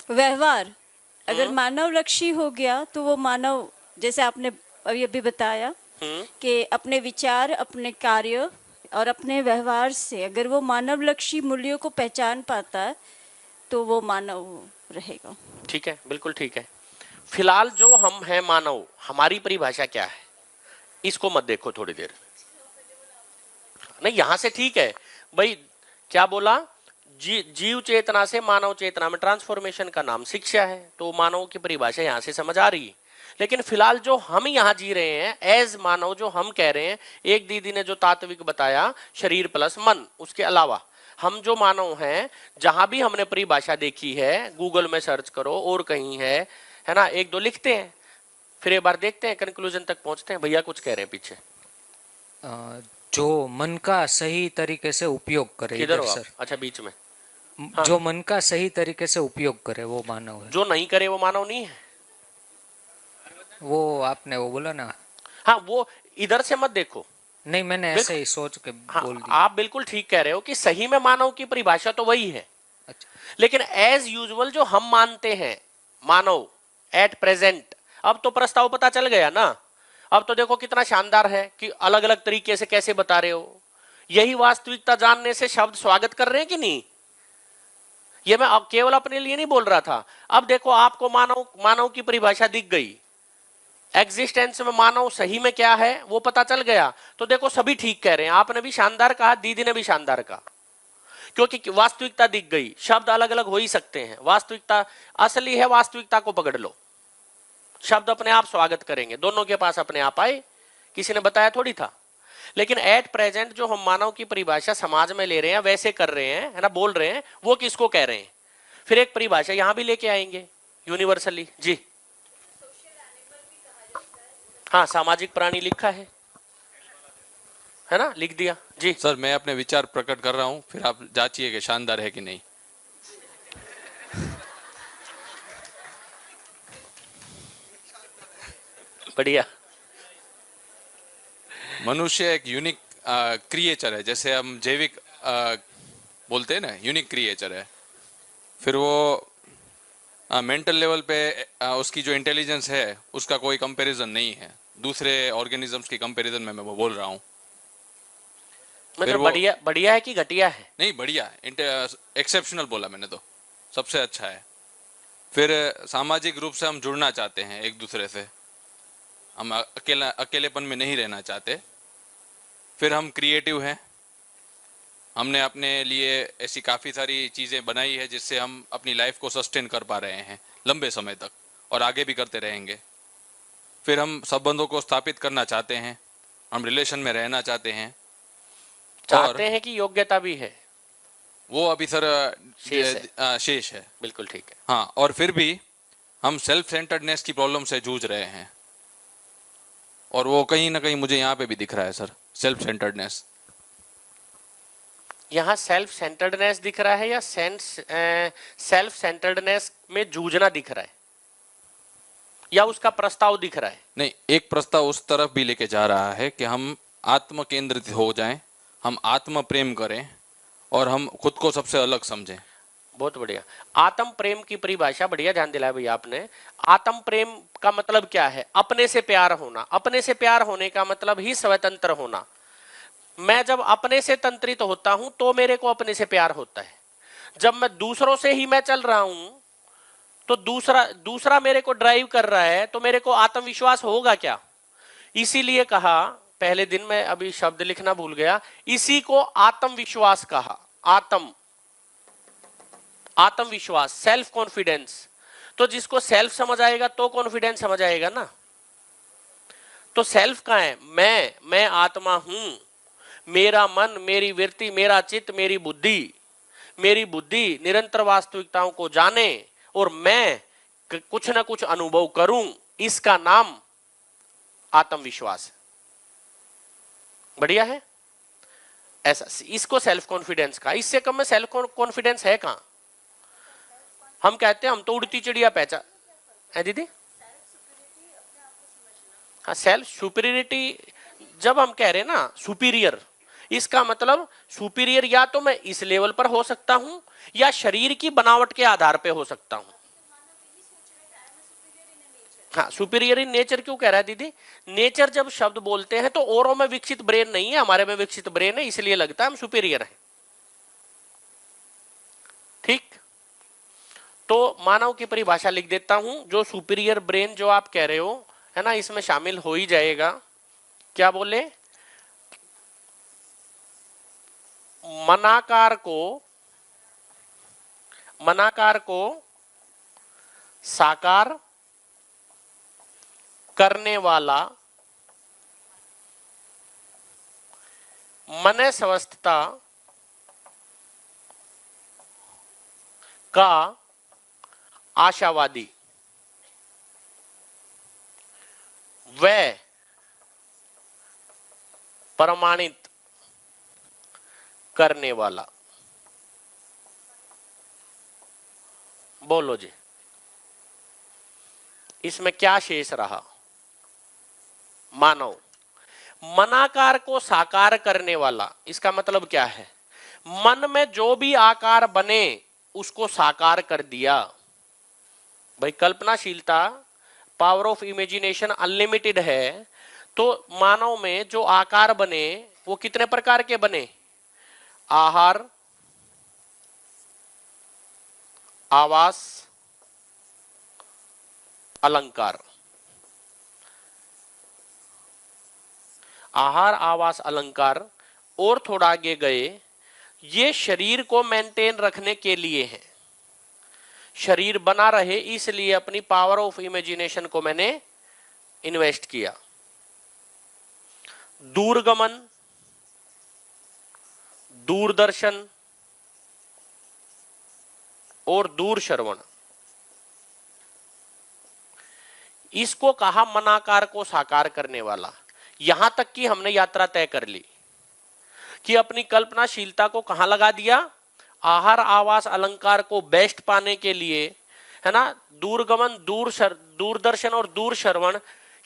व्यवहार। अगर मानव लक्ष्य हो गया तो वो मानव, जैसे आपने अभी बताया कि अपने विचार, अपने कार्य और अपने व्यवहार से अगर वो मानव लक्ष्य मूल्यों को पहचान पाता है तो वो मानव रहेगा। ठीक है, बिल्कुल ठीक है। फिलहाल जो हम हैं मानव, हमारी परिभाषा क्या है, इसको मत देखो थोड़ी देर। नहीं, यहां से ठीक है भाई। क्या बोला? जीव चेतना से मानव चेतना में ट्रांसफॉर्मेशन का नाम शिक्षा है, तो मानव की परिभाषा यहां से समझ आ रही है। लेकिन फिलहाल जो हम यहां जी रहे हैं एज मानव, जो हम कह रहे हैं, एक दीदी ने जो तात्विक बताया, शरीर प्लस मन, उसके अलावा हम जो मानव हैं, जहां भी हमने परिभाषा देखी है, गूगल में सर्च करो और कहीं है ना, एक दो लिखते हैं, फिर एक बार देखते हैं, कंक्लूजन तक पहुंचते हैं। भैया कुछ कह रहे हैं पीछे। जो मन का सही तरीके से उपयोग करे, किधर इधर हो आप? सर। अच्छा, बीच में। हाँ। जो मन का सही तरीके से उपयोग करे वो मानव है। जो नहीं करे वो मानव नहीं है। वो आपने वो बोला ना। हाँ, वो इधर से मत देखो। नहीं, मैंने ऐसे ही सोच के हाँ, बोल दिया। आप बिल्कुल ठीक कह रहे हो कि सही में मानव की परिभाषा तो वही है। अच्छा। लेकिन एज यूजुअल जो हम मानते हैं मानव एट प्रेजेंट, अब तो प्रस्ताव पता चल गया ना। अब तो देखो कितना शानदार है कि अलग अलग तरीके से कैसे बता रहे हो। यही वास्तविकता जानने से शब्द स्वागत कर रहे हैं कि नहीं? ये मैं केवल अपने लिए नहीं बोल रहा था। अब देखो, आपको मानव की परिभाषा दिख गई, एग्जिस्टेंस में मानव सही में क्या है वो पता चल गया, तो देखो सभी ठीक कह रहे हैं। आपने भी शानदार कहा, दीदी ने भी शानदार कहा, क्योंकि वास्तविकता दिख गई। शब्द अलग अलग हो ही सकते हैं, वास्तविकता असली है, वास्तविकता को पकड़ लो, शब्द अपने आप स्वागत करेंगे। दोनों के पास अपने आप आए, किसी ने बताया थोड़ी था। लेकिन एट प्रेजेंट जो हम मानव की परिभाषा समाज में ले रहे हैं, वैसे कर रहे हैं, है ना, बोल रहे हैं, वो किसको कह रहे हैं? फिर एक परिभाषा यहां भी लेके आएंगे यूनिवर्सली जी। हाँ, सामाजिक प्राणी लिखा है ना, लिख दिया जी। सर, मैं अपने विचार प्रकट कर रहा हूं, फिर आप जांचिए कि शानदार है कि नहीं। बढ़िया। मनुष्य एक यूनिक क्रिएचर है, जैसे हम जैविक बोलते हैं ना, यूनिक क्रिएचर है। फिर वो मेंटल लेवल पे उसकी जो इंटेलिजेंस है उसका कोई कंपैरिजन नहीं है दूसरे ऑर्गेनिजम्स की कंपैरिजन में, मैं वो बोल रहा हूँ। मतलब बढ़िया बढ़िया है कि घटिया है? नहीं, बढ़िया, एक्सेप्शनल बोला मैंने, तो सबसे अच्छा है। फिर सामाजिक रूप से हम जुड़ना चाहते हैं एक दूसरे से, हम अकेलेपन में नहीं रहना चाहते। फिर हम क्रिएटिव हैं, हमने अपने लिए ऐसी काफ़ी सारी चीज़ें बनाई है जिससे हम अपनी लाइफ को सस्टेन कर पा रहे हैं लंबे समय तक, और आगे भी करते रहेंगे। फिर हम संबंधों को स्थापित करना चाहते हैं, हम रिलेशन में रहना चाहते हैं। चाहते हैं कि योग्यता भी है? वो अभी सर शेष है। बिल्कुल ठीक है। हाँ, और फिर भी हम सेल्फ सेंटर्डनेस की प्रॉब्लम से जूझ रहे हैं, और वो कहीं ना कहीं मुझे यहाँ पे भी दिख रहा है सर, सेल्फ सेंटर्डनेस। यहाँ सेल्फ सेंटर्डनेस दिख रहा है या सेल्फ सेंटर्डनेस में जूझना दिख रहा है, या उसका प्रस्ताव दिख रहा है? नहीं, एक प्रस्ताव उस तरफ भी लेके जा रहा है कि हम आत्म केंद्रित हो जाएं, हम आत्म प्रेम करें और हम खुद को सबसे अलग समझें। बहुत बढ़िया। आत्म प्रेम की परिभाषा बढ़िया ध्यान दिलाया भैया आपने। आत्म प्रेम का मतलब क्या है? अपने से प्यार होना। अपने से प्यार होने का मतलब ही स्वतंत्र होना। मैं जब अपने से तंत्रित होता हूं तो मेरे को अपने से प्यार होता है। जब मैं दूसरों से ही मैं चल रहा हूं तो दूसरा मेरे को ड्राइव कर रहा है, तो मेरे को आत्मविश्वास होगा क्या? इसीलिए कहा, पहले दिन में अभी शब्द लिखना भूल गया, इसी को आत्मविश्वास कहा। आत्मविश्वास, सेल्फ कॉन्फिडेंस। तो जिसको सेल्फ समझ आएगा तो कॉन्फिडेंस समझ आएगा ना। तो सेल्फ का है मैं आत्मा हूं, मेरा मन, मेरी वृत्ति, मेरा चित्त, मेरी बुद्धि निरंतर वास्तविकताओं को जाने और मैं कुछ ना कुछ अनुभव करूं, इसका नाम आत्मविश्वास है। बढ़िया है ऐसा, इसको सेल्फ कॉन्फिडेंस का। इससे कम में सेल्फ कॉन्फिडेंस है कहां? हम कहते हैं हम तो उड़ती चिड़िया पहचान है दीदी। हाँ, सेल्फ सुपीरियरिटी जब हम कह रहे हैं ना सुपीरियर, इसका मतलब सुपीरियर या तो मैं इस लेवल पर हो सकता हूं या शरीर की बनावट के आधार पे हो सकता हूं। हाँ, सुपीरियर इन नेचर क्यों कह रहा है दीदी? नेचर जब शब्द बोलते हैं तो औरों में विकसित ब्रेन नहीं है, हमारे में विकसित ब्रेन है, इसलिए लगता है हम सुपीरियर हैं। ठीक, तो मानव की परिभाषा लिख देता हूं। जो सुपीरियर ब्रेन जो आप कह रहे हो है ना, इसमें शामिल हो ही जाएगा। क्या बोले? मनाकार को साकार करने वाला मनस्वस्थता का आशावादी, वह प्रमाणित करने वाला। बोलो जी, इसमें क्या शेष रहा? मानव मनाकार को साकार करने वाला, इसका मतलब क्या है? मन में जो भी आकार बने उसको साकार कर दिया। भाई कल्पनाशीलता, पावर ऑफ इमेजिनेशन अनलिमिटेड है, तो मानव में जो आकार बने वो कितने प्रकार के बने? आहार, आवास, अलंकार। आहार, आवास, अलंकार और थोड़ा आगे गए, ये शरीर को मेंटेन रखने के लिए है। शरीर बना रहे इसलिए अपनी पावर ऑफ इमेजिनेशन को मैंने इन्वेस्ट किया। दूरगमन, दूरदर्शन और दूर श्रवण, इसको कहा मनाकार को साकार करने वाला। यहां तक कि हमने यात्रा तय कर ली कि अपनी कल्पनाशीलता को कहां लगा दिया? आहार, आवास, अलंकार को बेस्ट पाने के लिए, है ना, दूरगमन, दूरदर्शन और दूर श्रवण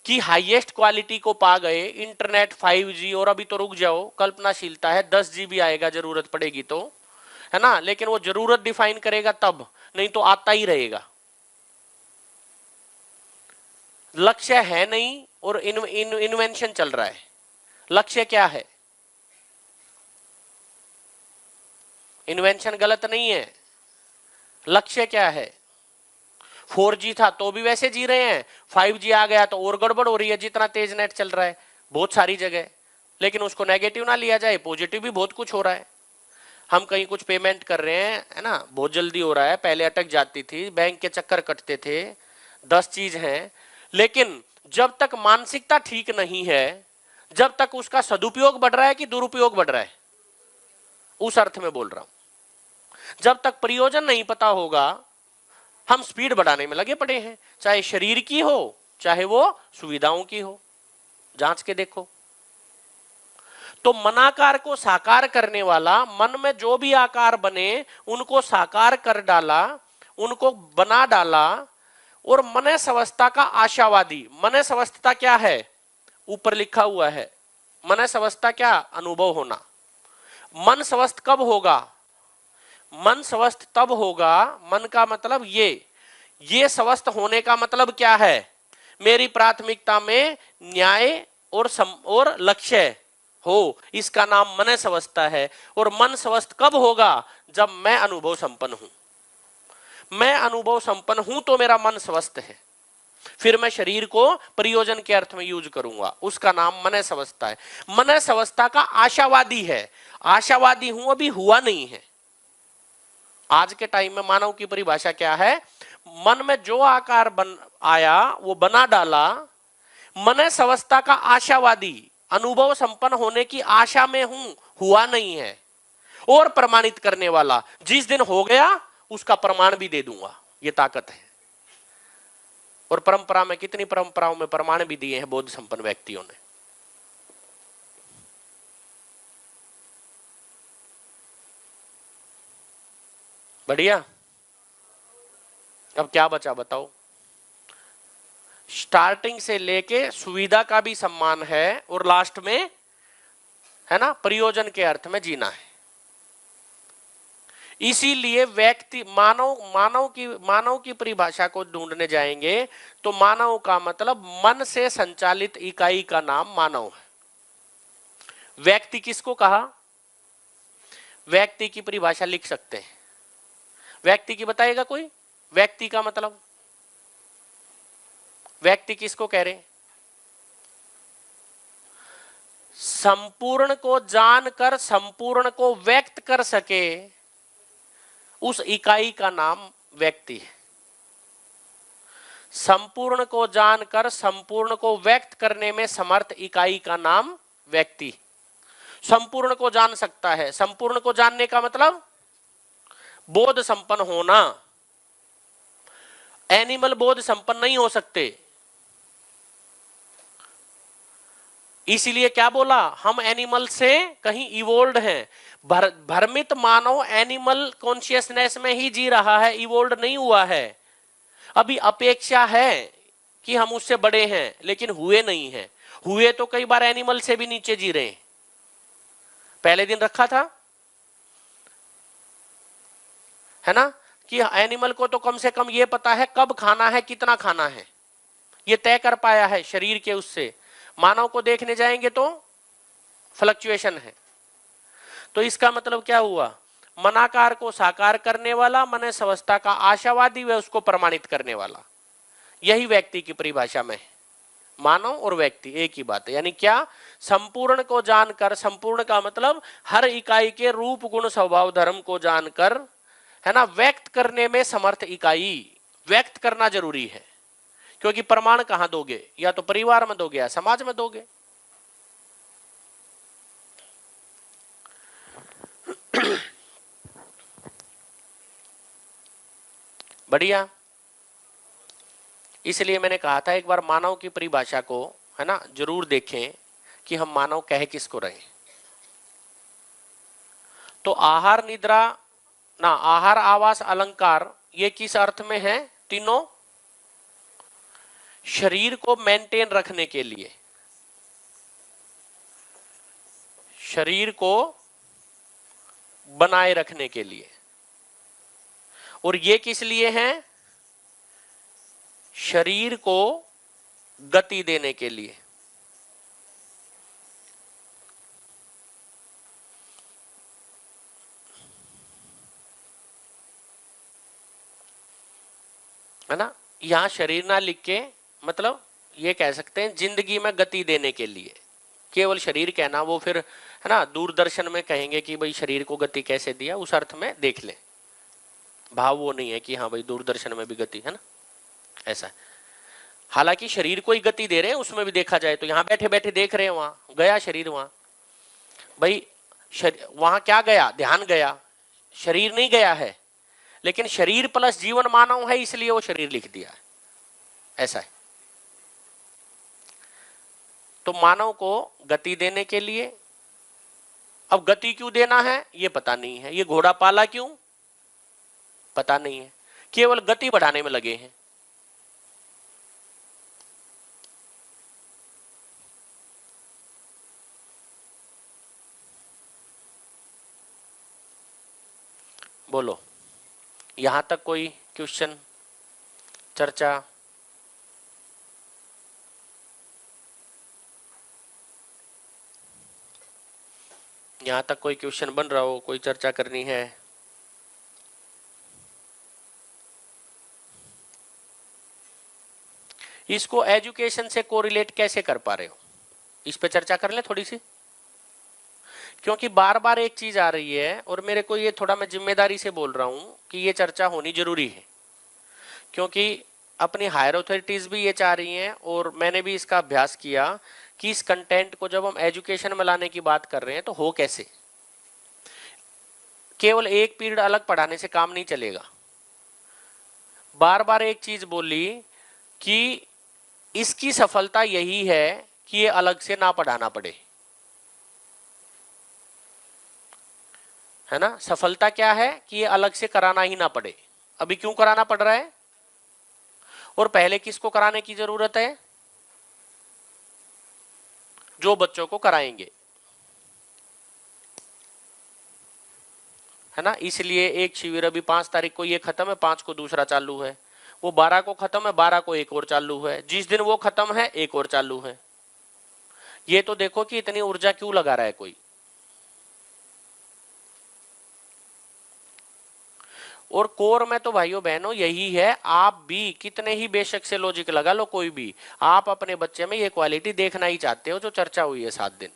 की हाईएस्ट क्वालिटी को पा गए। इंटरनेट, 5G, और अभी तो रुक जाओ, कल्पनाशीलता है 10 GB आएगा जरूरत पड़ेगी तो, है ना, लेकिन वो जरूरत डिफाइन करेगा तब, नहीं तो आता ही रहेगा। लक्ष्य है नहीं और इन्वेंशन चल रहा है। लक्ष्य क्या है? इन्वेंशन गलत नहीं है। लक्ष्य क्या है? 4G था तो भी वैसे जी रहे हैं, 5G आ गया तो और गड़बड़ हो रही है। जितना तेज नेट चल रहा है बहुत सारी जगह, लेकिन उसको नेगेटिव ना लिया जाए, पॉजिटिव भी बहुत कुछ हो रहा है। हम कहीं कुछ पेमेंट कर रहे हैं, है ना, बहुत जल्दी हो रहा है, पहले अटक जाती थी, बैंक के चक्कर कटते थे, 10 चीज हैं। लेकिन जब तक मानसिकता ठीक नहीं है, जब तक उसका सदुपयोग बढ़ रहा है कि दुरुपयोग बढ़ रहा है, उस अर्थ में बोल रहा हूं। जब तक प्रयोजन नहीं पता होगा, हम स्पीड बढ़ाने में लगे पड़े हैं, चाहे शरीर की हो चाहे वो सुविधाओं की हो। जांच के देखो। तो मनाकार को साकार करने वाला, मन में जो भी आकार बने उनको साकार कर डाला, उनको बना डाला। और मनस अवस्था का आशावादी। मनस अवस्था क्या है? ऊपर लिखा हुआ है। मनस अवस्था क्या? अनुभव होना। मन स्वस्थ कब होगा? मन स्वस्थ तब होगा, मन का मतलब ये स्वस्थ होने का मतलब क्या है? मेरी प्राथमिकता में न्याय और लक्ष्य हो, इसका नाम मनस अवस्था है। और मन स्वस्थ कब होगा? जब मैं अनुभव संपन्न हूं। मैं अनुभव संपन्न हूं तो मेरा मन स्वस्थ है, फिर मैं शरीर को प्रयोजन के अर्थ में यूज करूंगा, उसका नाम मनस अवस्था है। मनस अवस्था का आशावादी है। आशावादी हूं, अभी हुआ नहीं है। आज के टाइम में मानव की परिभाषा क्या है? मन में जो आकार आया वो बना डाला, मनस अवस्था का आशावादी, अनुभव संपन्न होने की आशा में हूं, हुआ नहीं है, और प्रमाणित करने वाला, जिस दिन हो गया उसका प्रमाण भी दे दूंगा, ये ताकत है। और परंपरा में, कितनी परंपराओं में प्रमाण भी दिए हैं बोध संपन्न व्यक्तियों ने। बढ़िया। अब क्या बचा बताओ? स्टार्टिंग से लेके सुविधा का भी सम्मान है, और लास्ट में है ना प्रयोजन के अर्थ में जीना है। इसीलिए व्यक्ति मानव की परिभाषा को ढूंढने जाएंगे तो मानव का मतलब मन से संचालित इकाई का नाम मानव है। व्यक्ति किसको कहा? व्यक्ति की परिभाषा लिख सकते हैं। व्यक्ति की बताएगा कोई? व्यक्ति का मतलब, व्यक्ति किसको कह रहे? संपूर्ण को जानकर संपूर्ण को व्यक्त कर सके उस इकाई का नाम व्यक्ति है। संपूर्ण को जानकर संपूर्ण को व्यक्त करने में समर्थ इकाई का नाम व्यक्ति। संपूर्ण को जान सकता है, संपूर्ण को जानने का मतलब बोध संपन्न होना। एनिमल बोध संपन्न नहीं हो सकते। इसीलिए क्या बोला? हम एनिमल से कहीं इवोल्ड हैं। भ्रमित मानव एनिमल कॉन्शियसनेस में ही जी रहा है, इवोल्ड नहीं हुआ है। अभी अपेक्षा है कि हम उससे बड़े हैं, लेकिन हुए नहीं हैं। हुए तो कई बार एनिमल से भी नीचे जी रहे हैं। पहले दिन रखा था है ना कि एनिमल को तो कम से कम ये पता है कब खाना है, कितना खाना है, ये तय कर पाया है शरीर के उससे। मानव को देखने जाएंगे तो फ्लक्चुएशन है। तो इसका मतलब क्या हुआ? मनाकार को साकार करने वाला, मनस अवस्था का आशावादी व उसको प्रमाणित करने वाला, यही व्यक्ति की परिभाषा में है। मानव और व्यक्ति एक ही बात है। यानी क्या? संपूर्ण को जानकर, संपूर्ण का मतलब हर इकाई के रूप गुण स्वभाव धर्म को जानकर, है ना, व्यक्त करने में समर्थ इकाई। व्यक्त करना जरूरी है, क्योंकि प्रमाण कहां दोगे? या तो परिवार में दोगे या समाज में दोगे। बढ़िया। इसलिए मैंने कहा था एक बार मानव की परिभाषा को, है ना, जरूर देखें कि हम मानव कह किसको रहे। तो आहार निद्रा ना, आहार आवास अलंकार, ये किस अर्थ में है? तीनों शरीर को मेंटेन रखने के लिए, शरीर को बनाए रखने के लिए। और ये किस लिए हैं? शरीर को गति देने के लिए। है ना? यहां शरीर ना लिख के मतलब ये कह सकते हैं जिंदगी में गति देने के लिए। केवल शरीर कहना वो फिर, है ना, दूरदर्शन में कहेंगे कि भाई शरीर को गति कैसे दिया, उस अर्थ में देख ले। भाव वो नहीं है कि हाँ भाई दूरदर्शन में भी गति है ना, ऐसा है। हालांकि शरीर को ही गति दे रहे हैं, उसमें भी देखा जाए तो यहां बैठे बैठे देख रहे हैं, वहां गया शरीर, वहां भाई वहां क्या गया? ध्यान गया, शरीर नहीं गया है। लेकिन शरीर प्लस जीवन मानव है, इसलिए वो शरीर लिख दिया है, ऐसा है। तो मानव को गति देने के लिए, अब गति क्यों देना है ये पता नहीं है। ये घोड़ा पाला क्यों पता नहीं है, केवल गति बढ़ाने में लगे हैं। बोलो, यहां तक कोई क्वेश्चन, चर्चा? यहां तक कोई क्वेश्चन बन रहा हो, कोई चर्चा करनी है? इसको एजुकेशन से कोरिलेट कैसे कर पा रहे हो, इस पे चर्चा कर ले थोड़ी सी। क्योंकि बार बार एक चीज आ रही है, और मेरे को ये थोड़ा, मैं जिम्मेदारी से बोल रहा हूं कि ये चर्चा होनी जरूरी है। क्योंकि अपनी हायर अथॉरिटीज भी ये चाह रही हैं, और मैंने भी इसका अभ्यास किया कि इस कंटेंट को जब हम एजुकेशन में लाने की बात कर रहे हैं तो हो कैसे। केवल एक पीरियड अलग पढ़ाने से काम नहीं चलेगा। बार बार एक चीज बोली कि इसकी सफलता यही है कि ये अलग से ना पढ़ाना पड़े, है ना। सफलता क्या है कि ये अलग से कराना ही ना पड़े। अभी क्यों कराना पड़ रहा है, और पहले किसको कराने की जरूरत है? जो बच्चों को कराएंगे, है ना। इसलिए एक शिविर अभी 5 तारीख को ये खत्म है, 5 को दूसरा चालू है, वो 12 को खत्म है, 12 को एक और चालू है, जिस दिन वो खत्म है एक और चालू है। ये तो देखो कि इतनी ऊर्जा क्यों लगा रहा है कोई। और कोर में तो भाइयों बहनों यही है, आप भी कितने ही बेशक से लॉजिक लगा लो कोई भी, आप अपने बच्चे में ये क्वालिटी देखना ही चाहते हो जो चर्चा हुई है 7 दिन।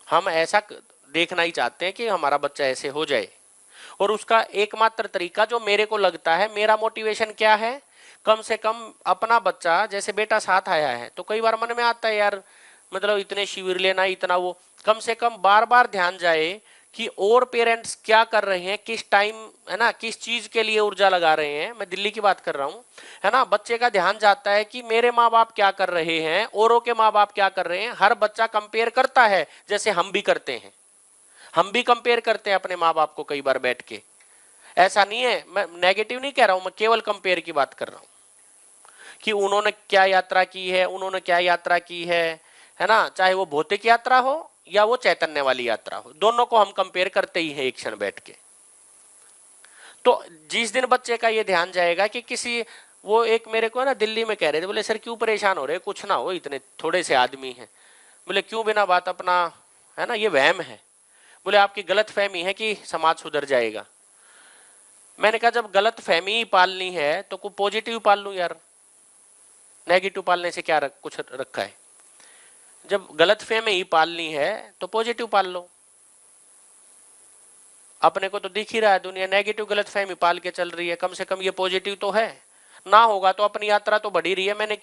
हम ऐसा देखना ही चाहते हैं कि हमारा बच्चा ऐसे हो जाए। और उसका एकमात्र तरीका जो मेरे को लगता है, मेरा मोटिवेशन क्या है, कम से कम अपना बच्चा, जैसे बेटा साथ आया है तो कई बार मन में आता है यार, मतलब इतने शिविर लेना, इतना वो, कम से कम बार बार ध्यान जाए कि और पेरेंट्स क्या कर रहे हैं, किस टाइम, है ना, किस चीज के लिए ऊर्जा लगा रहे हैं। मैं दिल्ली की बात कर रहा हूँ, है ना। बच्चे का ध्यान जाता है कि मेरे माँ बाप क्या कर रहे हैं, औरों के माँ बाप क्या कर रहे हैं। हर बच्चा कंपेयर करता है, जैसे हम भी करते हैं, हम भी कंपेयर करते हैं अपने माँ बाप को कई बार बैठ के। ऐसा नहीं है, मैं नेगेटिव नहीं कह रहा हूं, मैं केवल कंपेयर की बात कर रहा हूं कि उन्होंने क्या यात्रा की है, उन्होंने क्या यात्रा की है ना। चाहे वो भौतिक यात्रा हो या वो चैतन्य वाली यात्रा हो, दोनों को हम कंपेयर करते ही हैं एक क्षण बैठ के। तो जिस दिन बच्चे का ये ध्यान जाएगा कि किसी, वो एक मेरे को ना दिल्ली में कह रहे थे, बोले सर क्यों परेशान हो रहे, कुछ ना हो, इतने थोड़े से आदमी हैं। बोले क्यों बिना बात अपना, है ना, ये वहम है। बोले आपकी गलत फहमी है कि समाज सुधर जाएगा। मैंने कहा जब गलत फहमी ही पालनी है तो कोई पॉजिटिव पाल लूं यार, नेगेटिव पालने से क्या कुछ रखा है। जब गलत फहमी ही पालनी है तो पॉजिटिव पाल लो। अपने को तो दिख ही रहा है दुनिया नेगेटिव गलत फहमी पाल के चल रही है, कम से कम ये पॉजिटिव तो है ना। होगा तो अपनी यात्रा तो बढ़ी रही है। मैंने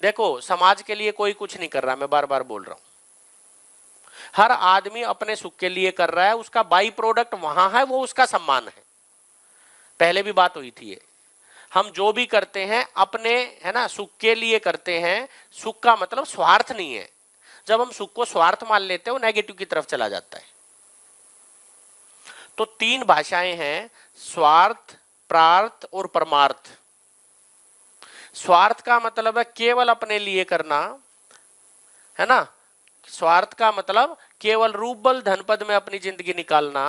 देखो, समाज के लिए कोई कुछ नहीं कर रहा, मैं बार बार बोल रहा हूं। हर आदमी अपने सुख के लिए कर रहा है, उसका बाई प्रोडक्ट वहां है, वो उसका सम्मान है। पहले भी बात हुई थी ये, हम जो भी करते हैं अपने, है ना, सुख के लिए करते हैं। सुख का मतलब स्वार्थ नहीं है। जब हम सुख को स्वार्थ मान लेते हैं वो नेगेटिव की तरफ चला जाता है। तो 3 भाषाएं हैं, स्वार्थ, प्रार्थ और परमार्थ। स्वार्थ का मतलब है केवल अपने लिए करना, है ना। स्वार्थ का मतलब केवल रूप बल धन पद में अपनी जिंदगी निकालना,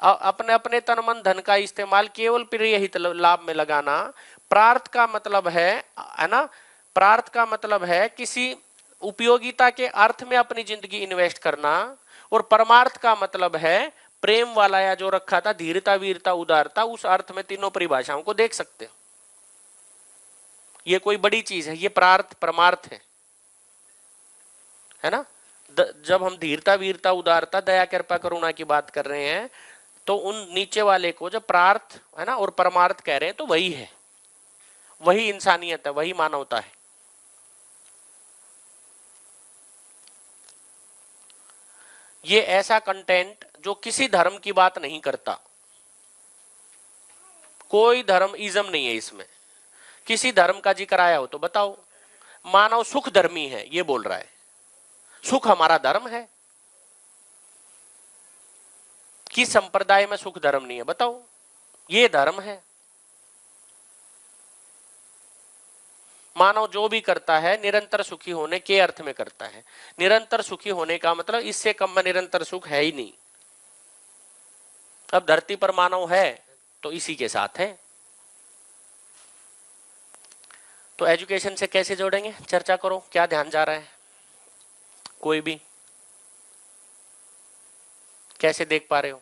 अपने अपने तन मन धन का इस्तेमाल केवल प्रिय हित लाभ में लगाना। प्रार्थ का मतलब है ना, प्रार्थ का मतलब है किसी उपयोगिता के अर्थ में अपनी जिंदगी इन्वेस्ट करना। और परमार्थ का मतलब है प्रेम वाला, या जो रखा था धीरता, वीरता, उदारता, उस अर्थ में तीनों परिभाषाओं को देख सकते हो। ये कोई बड़ी चीज है, ये प्रार्थ परमार्थ है ना। जब हम धीरता, वीरता, उदारता, दया, कृपा, करुणा की बात कर रहे हैं तो उन नीचे वाले को जब प्रार्थ, है ना, और परमार्थ कह रहे हैं तो वही है, वही इंसानियत है, वही मानवता है। ये ऐसा कंटेंट जो किसी धर्म की बात नहीं करता, कोई धर्म इज्म नहीं है इसमें। किसी धर्म का जिक्र आया हो तो बताओ। मानव सुख धर्मी है ये बोल रहा है, सुख हमारा धर्म है। किस संप्रदाय में सुख धर्म नहीं है बताओ, ये धर्म है। मानव जो भी करता है निरंतर सुखी होने के अर्थ में करता है। निरंतर सुखी होने का मतलब इससे कम में निरंतर सुख है ही नहीं। अब धरती पर मानव है तो इसी के साथ है। तो एजुकेशन से कैसे जोड़ेंगे, चर्चा करो, क्या ध्यान जा रहा है, कोई भी कैसे देख पा रहे हो।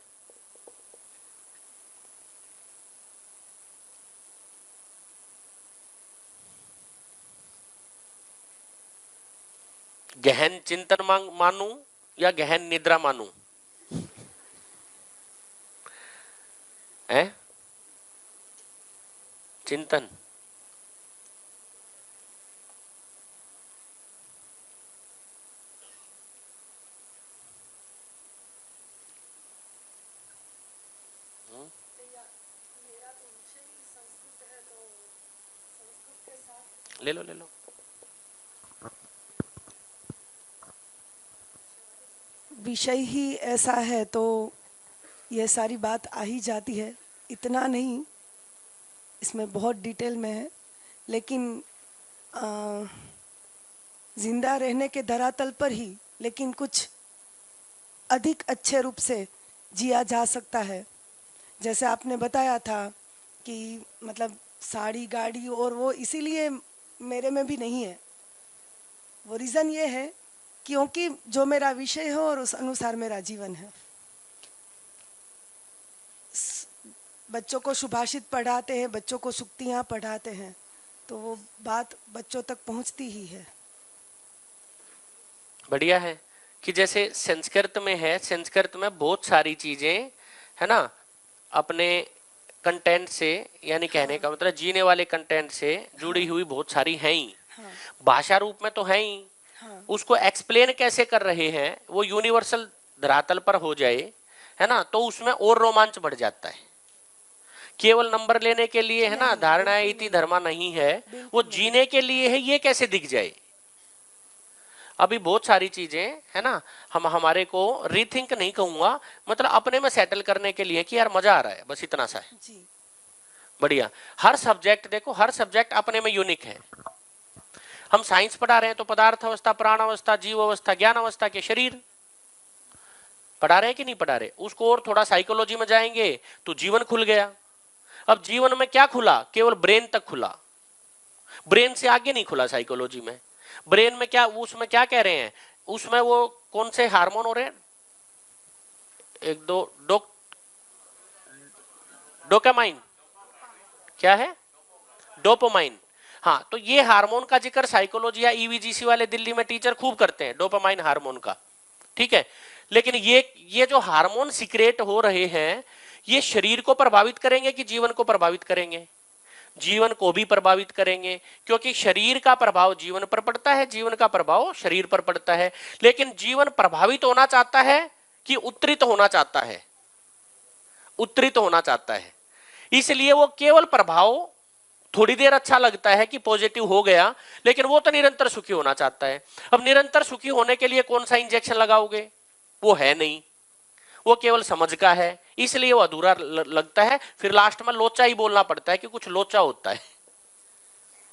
गहन चिंतन मानूं या गहन निद्रा मानूं? है चिंतन। ले लो ले लो। विषय ही ऐसा है तो यह सारी बात आ ही जाती है। इतना नहीं, इसमें बहुत डिटेल में है, लेकिन जिंदा रहने के धरातल पर ही लेकिन कुछ अधिक अच्छे रूप से जिया जा सकता है। जैसे आपने बताया था कि मतलब साड़ी गाड़ी और वो इसीलिए मेरे में भी नहीं है। वो रीज़न ये है क्योंकि जो मेरा विषय है और उस अनुसार मेरा जीवन है। बच्चों को सुभाषित पढ़ाते हैं, बच्चों को सूक्तियाँ पढ़ाते हैं, तो वो बात बच्चों तक पहुँचती ही है। बढ़िया है कि जैसे संस्कृत में है, संस्कृत में बहुत सारी चीजें है ना अपने कंटेंट से, यानी कहने का मतलब जीने वाले कंटेंट से जुड़ी हुई बहुत सारी हैं ही। हाँ, भाषा रूप में तो है ही। हाँ, उसको एक्सप्लेन कैसे कर रहे हैं वो यूनिवर्सल धरातल पर हो जाए, है ना, तो उसमें और रोमांच बढ़ जाता है। केवल नंबर लेने के लिए है ना, धारणाएं इति धर्मा नहीं है, वो जीने के लिए है, ये कैसे दिख जाए। अभी बहुत सारी चीजें है ना, हम हमारे को रीथिंक नहीं कहूंगा, मतलब अपने में सेटल करने के लिए कि यार मजा आ रहा है, बस इतना सा है। जी, बढ़िया। हर सब्जेक्ट देखो, हर सब्जेक्ट अपने में यूनिक है। हम साइंस पढ़ा रहे हैं तो पदार्थ अवस्था, प्राण अवस्था, जीव अवस्था, ज्ञान अवस्था के शरीर पढ़ा रहे हैं कि नहीं पढ़ा रहे। उसको और थोड़ा साइकोलॉजी में जाएंगे तो जीवन खुल गया। अब जीवन में क्या खुला, केवल ब्रेन तक खुला, ब्रेन से आगे नहीं खुला। साइकोलॉजी में ब्रेन में क्या, उसमें क्या कह रहे हैं, उसमें वो कौन से हार्मोन हो रहे हैं, एक दो डोपामाइन, क्या है, डोपामाइन। हाँ, तो ये हार्मोन का जिक्र साइकोलॉजी या ईवीजीसी वाले दिल्ली में टीचर खूब करते हैं, डोपामाइन हार्मोन का, ठीक है। लेकिन ये जो हार्मोन सिक्रेट हो रहे हैं, ये शरीर को प्रभावित करेंगे कि जीवन को प्रभावित करेंगे? जीवन को भी प्रभावित करेंगे, क्योंकि शरीर का प्रभाव जीवन पर पड़ता है, जीवन का प्रभाव शरीर पर पड़ता है। लेकिन जीवन प्रभावित होना चाहता है कि उत्तरित होना चाहता है? उत्तरित होना चाहता है। इसलिए वो केवल प्रभाव थोड़ी देर अच्छा लगता है कि पॉजिटिव हो गया, लेकिन वो तो निरंतर सुखी होना चाहता है। अब निरंतर सुखी होने के लिए कौन सा इंजेक्शन लगाओगे, वो है नहीं, वो केवल समझ का है, इसलिए वो अधूरा लगता है। फिर लास्ट में लोचा ही बोलना पड़ता है कि कुछ लोचा होता है,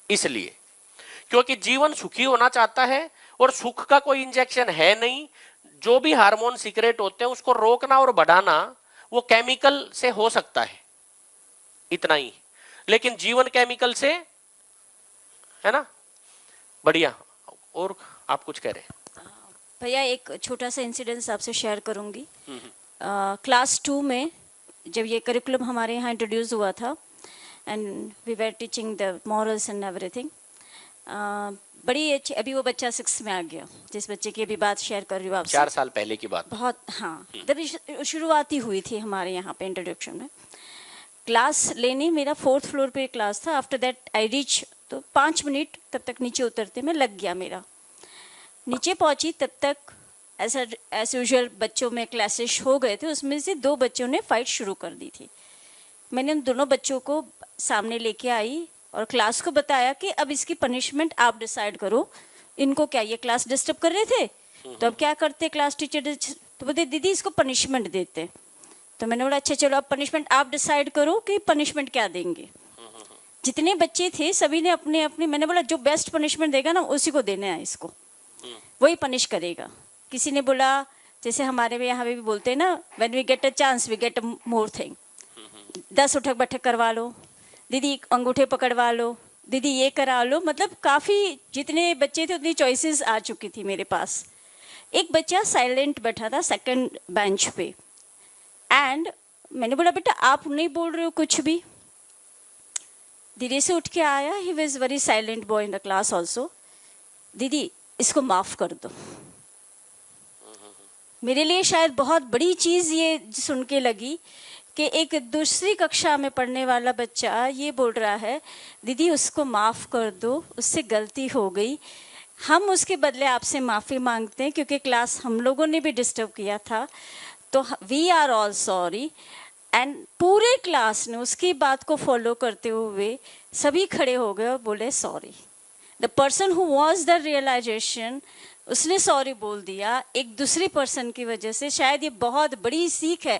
इसलिए क्योंकि जीवन सुखी होना चाहता है और सुख का कोई इंजेक्शन है नहीं। जो भी हार्मोन सीक्रेट होते हैं उसको रोकना और बढ़ाना वो केमिकल से हो सकता है, इतना ही, लेकिन जीवन केमिकल से है ना। बढ़िया। और आप कुछ कह रहे हैं? भैया एक छोटा सा इंसिडेंस आपसे शेयर करूंगी। क्लास 2 में जब ये करिकुलम हमारे यहाँ इंट्रोड्यूस हुआ था and we were teaching the morals and everything, बड़ी अच्छी, अभी वो बच्चा 6 में आ गया, जिस बच्चे की अभी बात शेयर कर रही हूँ आपसे, 4 साल पहले की बात। बहुत, हाँ, तब शुरुआती हुई थी हमारे यहाँ पे इंट्रोडक्शन में। क्लास लेने मेरा 4th फ्लोर पे क्लास था। आफ्टर दैट आई रीच, तो 5 मिनट तब तक नीचे उतरते में लग गया मेरा। नीचे पहुंची तब तक ऐसा एज यूजुअल बच्चों में क्लासेस हो गए थे, उसमें से 2 बच्चों ने फाइट शुरू कर दी थी। मैंने उन दोनों बच्चों को सामने लेके आई और क्लास को बताया कि अब इसकी पनिशमेंट आप डिसाइड करो। इनको क्या, ये क्लास डिस्टर्ब कर रहे थे, तो अब क्या करते क्लास टीचर, तो बोलते दीदी इसको पनिशमेंट देते। तो मैंने बोला अच्छा चलो अब पनिशमेंट आप डिसाइड करो कि पनिशमेंट क्या देंगे। जितने बच्चे थे सभी ने अपने अपने, मैंने बोला जो बेस्ट पनिशमेंट देगा ना उसी को देना है, इसको वही पनिश करेगा। किसी ने बोला, जैसे हमारे में यहाँ भी बोलते हैं ना, when we get a chance we get a more thing, 10 उठक बैठक करवा लो, दीदी अंगूठे पकड़वा लो, दीदी ये करा लो। मतलब काफ़ी जितने बच्चे थे उतनी चॉइसेस आ चुकी थी मेरे पास। एक बच्चा साइलेंट बैठा था 2nd बेंच पे, एंड मैंने बोला बेटा आप नहीं बोल रहे हो कुछ भी। धीरे से उठ के आया, he was very silent boy in the class also, दीदी इसको माफ़ कर दो। मेरे लिए शायद बहुत बड़ी चीज़ ये सुन के लगी कि एक दूसरी कक्षा में पढ़ने वाला बच्चा ये बोल रहा है, दीदी उसको माफ़ कर दो, उससे गलती हो गई, हम उसके बदले आपसे माफ़ी मांगते हैं क्योंकि क्लास हम लोगों ने भी डिस्टर्ब किया था, तो we are all sorry. And पूरे क्लास ने उसकी बात को फॉलो करते हुए सभी खड़े हो गए और बोले sorry. The person who was the realisation, उसने सॉरी बोल दिया एक दूसरी पर्सन की वजह से। शायद ये बहुत बड़ी सीख है,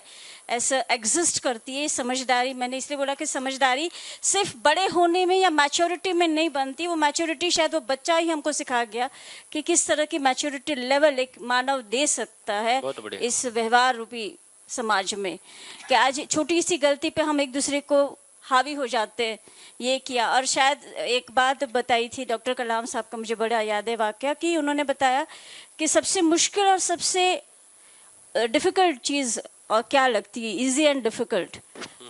ऐसा एग्जिस्ट करती है समझदारी। मैंने इसलिए बोला कि समझदारी सिर्फ बड़े होने में या मैच्योरिटी में नहीं बनती, वो मैच्योरिटी शायद वो बच्चा ही हमको सिखा गया कि किस तरह की मैच्योरिटी लेवल एक मानव दे सकता है इस व्यवहार रूपी समाज में, कि आज छोटी सी गलती पे हम एक दूसरे को हावी हो जाते हैं। ये किया। और शायद एक बात बताई थी डॉक्टर कलाम साहब का, मुझे बड़ा याद है वाकया, कि उन्होंने बताया कि सबसे मुश्किल और सबसे डिफ़िकल्ट चीज़ और क्या लगती है, इजी एंड डिफ़िकल्ट।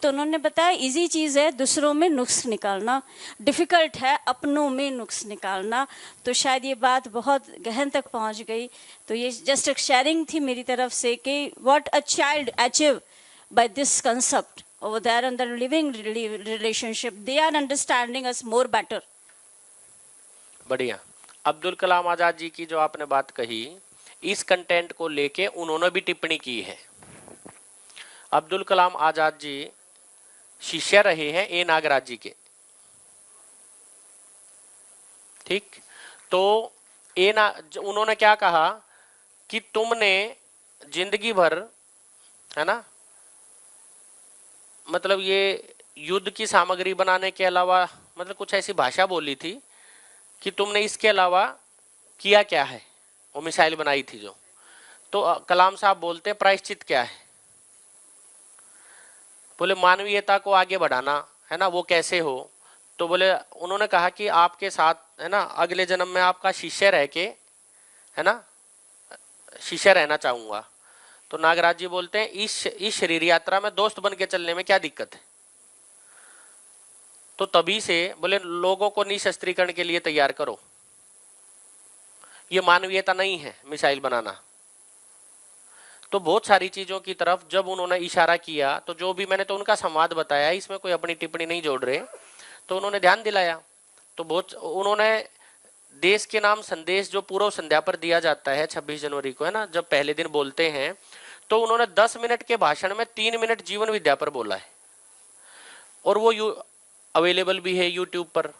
तो उन्होंने बताया इजी चीज़ है दूसरों में नुक्स निकालना, डिफ़िकल्ट है अपनों में नुक्स निकालना। तो शायद ये बात बहुत गहन तक पहुंच गई। तो ये जस्ट एक शेयरिंग थी मेरी तरफ से कि what a child achieve by this concept over there in the living relationship, they are understanding us more better. बढ़िया। अब्दुल कलाम आजाद जी की जो आपने बात कही, इस कंटेंट को लेके उन्होंने भी टिप्पणी की है। अब्दुल कलाम आजाद जी शिष्य रहे हैं ए नागराज जी के, ठीक। तो उन्होंने क्या कहा कि तुमने जिंदगी भर, है ना, मतलब ये युद्ध की सामग्री बनाने के अलावा, मतलब कुछ ऐसी भाषा बोली थी कि तुमने इसके अलावा किया क्या है। वो मिसाइल बनाई थी जो। तो कलाम साहब बोलते हैं प्रायश्चित क्या है। बोले मानवीयता को आगे बढ़ाना, है ना, वो कैसे हो। तो बोले, उन्होंने कहा कि आपके साथ, है ना, अगले जन्म में आपका शिष्य रह के, है ना, शिष्य रहना चाहूंगा। तो नागराज जी बोलते हैं इस शरीर यात्रा में दोस्त बन के चलने में क्या दिक्कत है। तो तभी से बोले लोगों को निशस्त्रीकरण के लिए तैयार करो। ये मानवीयता नहीं है मिसाइल बनाना। तो बहुत सारी चीजों की तरफ जब उन्होंने इशारा किया, तो जो भी मैंने तो उनका संवाद बताया, इसमें कोई अपनी टिप्पणी नहीं जोड़ रहे, तो उन्होंने ध्यान दिलाया। तो बहुत उन्होंने देश के नाम संदेश जो पूर्व संध्या पर दिया जाता है 26 जनवरी को, है ना, जब पहले दिन बोलते हैं, तो उन्होंने 10 मिनट के भाषण में 3 मिनट जीवन विद्या पर बोला है, और वो अवेलेबल भी है यूट्यूब पर।